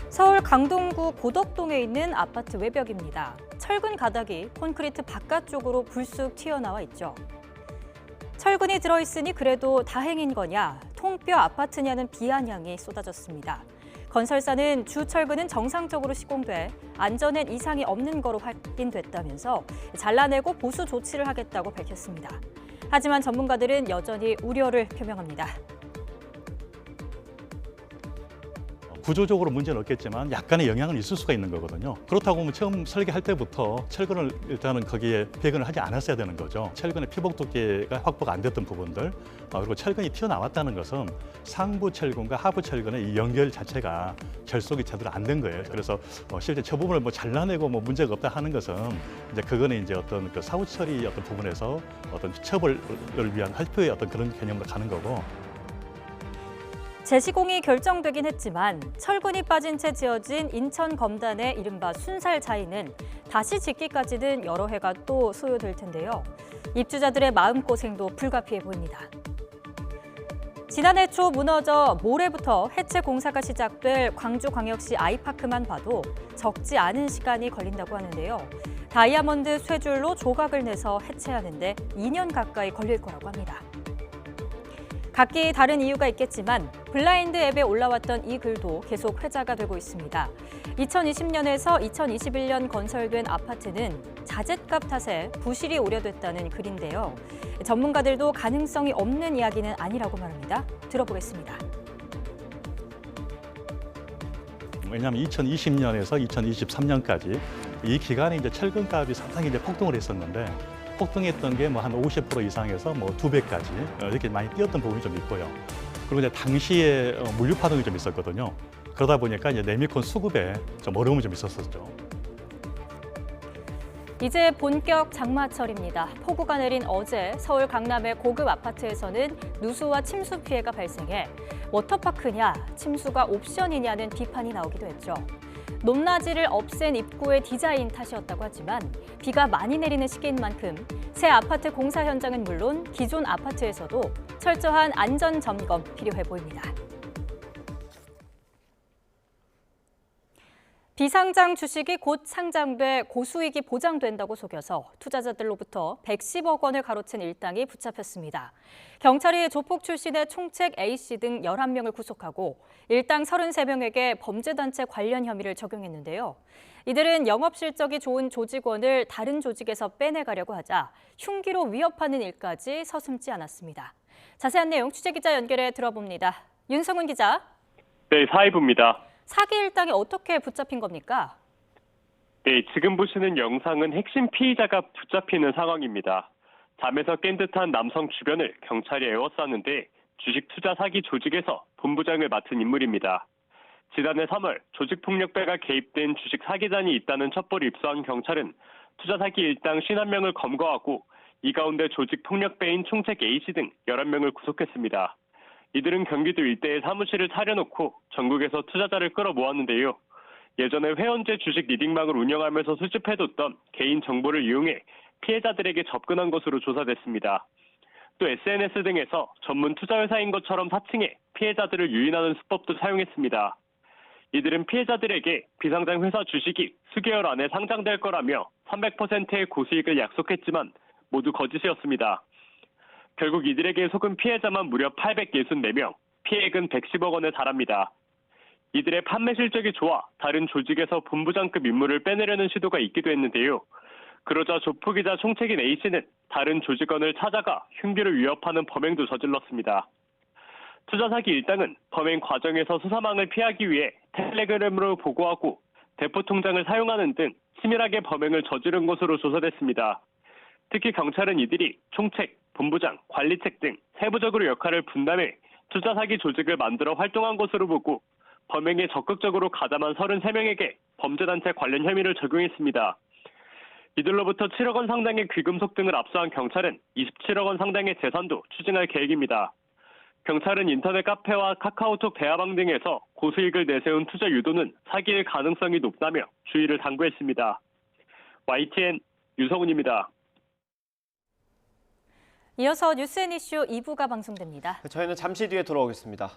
Speaker 2: 서울 강동구 고덕동에 있는 아파트 외벽입니다. 철근 가닥이 콘크리트 바깥쪽으로 불쑥 튀어나와 있죠. 철근이 들어있으니 그래도 다행인 거냐, 통뼈 아파트냐는 비아냥이 쏟아졌습니다. 건설사는 주 철근은 정상적으로 시공돼 안전엔 이상이 없는 거로 확인됐다면서 잘라내고 보수 조치를 하겠다고 밝혔습니다. 하지만 전문가들은 여전히 우려를 표명합니다.
Speaker 10: 구조적으로 문제는 없겠지만 약간의 영향은 있을 수가 있는 거거든요. 그렇다고 하면 처음 설계할 때부터 철근을 일단은 거기에 배근을 하지 않았어야 되는 거죠. 철근의 피복 두께가 확보가 안 됐던 부분들, 그리고 철근이 튀어나왔다는 것은 상부 철근과 하부 철근의 이 연결 자체가 결속이 제대로 안 된 거예요. 그래서 실제 저 부분을 잘라내고 문제가 없다 하는 것은 이제 그거는 이제 어떤 그 사후 처리 어떤 부분에서 어떤 처벌을 위한 할표의 어떤 그런 개념으로 가는 거고.
Speaker 2: 재시공이 결정되긴 했지만 철근이 빠진 채 지어진 인천 검단의 이른바 순살 자이는 다시 짓기까지는 여러 해가 또 소요될 텐데요. 입주자들의 마음고생도 불가피해 보입니다. 지난해 초 무너져 모레부터 해체 공사가 시작될 광주광역시 아이파크만 봐도 적지 않은 시간이 걸린다고 하는데요. 다이아몬드 쇠줄로 조각을 내서 해체하는데 2년 가까이 걸릴 거라고 합니다. 각기 다른 이유가 있겠지만 블라인드 앱에 올라왔던 이 글도 계속 회자가 되고 있습니다. 2020년에서 2021년 건설된 아파트는 자재값 탓에 부실이 우려됐다는 글인데요. 전문가들도 가능성이 없는 이야기는 아니라고 말합니다. 들어보겠습니다.
Speaker 10: 왜냐하면 2020년에서 2023년까지 이 기간에 이제 철근값이 상당히 이제 폭등을 했었는데 폭등했던 게 뭐 한 50% 이상에서 뭐 2배까지 이렇게 많이 뛰었던 부분이 좀 있고요. 그리고 이제 당시에 물류 파동이 좀 있었거든요. 그러다 보니까 이제 네미콘 수급에 좀 어려움이 좀 있었었죠.
Speaker 2: 이제 본격 장마철입니다. 폭우가 내린 어제 서울 강남의 고급 아파트에서는 누수와 침수 피해가 발생해 워터파크냐 침수가 옵션이냐는 비판이 나오기도 했죠. 높낮이를 없앤 입구의 디자인 탓이었다고 하지만 비가 많이 내리는 시기인 만큼 새 아파트 공사 현장은 물론 기존 아파트에서도 철저한 안전 점검 필요해 보입니다. 비상장 주식이 곧 상장돼 고수익이 보장된다고 속여서 투자자들로부터 110억 원을 가로챈 일당이 붙잡혔습니다. 경찰이 조폭 출신의 총책 A씨 등 11명을 구속하고 일당 33명에게 범죄단체 관련 혐의를 적용했는데요. 이들은 영업 실적이 좋은 조직원을 다른 조직에서 빼내가려고 하자 흉기로 위협하는 일까지 서슴지 않았습니다. 자세한 내용 취재기자 연결해 들어봅니다. 윤성훈 기자.
Speaker 11: 네, 사회부입니다.
Speaker 2: 사기 일당이 어떻게 붙잡힌 겁니까?
Speaker 11: 네, 지금 보시는 영상은 핵심 피의자가 붙잡히는 상황입니다. 잠에서 깬 듯한 남성 주변을 경찰이 에워쌌는데 주식 투자 사기 조직에서 본부장을 맡은 인물입니다. 지난해 3월 조직폭력배가 개입된 주식 사기단이 있다는 첩보를 입수한 경찰은 투자 사기 일당 51명을 검거하고 이 가운데 조직폭력배인 총책 A씨 등 11명을 구속했습니다. 이들은 경기도 일대에 사무실을 차려놓고 전국에서 투자자를 끌어모았는데요. 예전에 회원제 주식 리딩방을 운영하면서 수집해뒀던 개인 정보를 이용해 피해자들에게 접근한 것으로 조사됐습니다. 또 SNS 등에서 전문 투자회사인 것처럼 사칭해 피해자들을 유인하는 수법도 사용했습니다. 이들은 피해자들에게 비상장 회사 주식이 수개월 안에 상장될 거라며 300%의 고수익을 약속했지만 모두 거짓이었습니다. 결국 이들에게 속은 피해자만 무려 864명, 피해액은 110억 원에 달합니다. 이들의 판매 실적이 좋아 다른 조직에서 본부장급 인물을 빼내려는 시도가 있기도 했는데요. 그러자 조폭이자 총책인 A씨는 다른 조직원을 찾아가 흉기를 위협하는 범행도 저질렀습니다. 투자 사기 일당은 범행 과정에서 수사망을 피하기 위해 텔레그램으로 보고하고 대포 통장을 사용하는 등 치밀하게 범행을 저지른 것으로 조사됐습니다. 특히 경찰은 이들이 총책, 본부장, 관리책 등 세부적으로 역할을 분담해 투자 사기 조직을 만들어 활동한 것으로 보고 범행에 적극적으로 가담한 33명에게 범죄단체 관련 혐의를 적용했습니다. 이들로부터 7억 원 상당의 귀금속 등을 압수한 경찰은 27억 원 상당의 재산도 추징할 계획입니다. 경찰은 인터넷 카페와 카카오톡 대화방 등에서 고수익을 내세운 투자 유도는 사기일 가능성이 높다며 주의를 당부했습니다. YTN 유성훈입니다.
Speaker 2: 이어서 뉴스앤이슈 2부가 방송됩니다.
Speaker 1: 저희는 잠시 뒤에 돌아오겠습니다.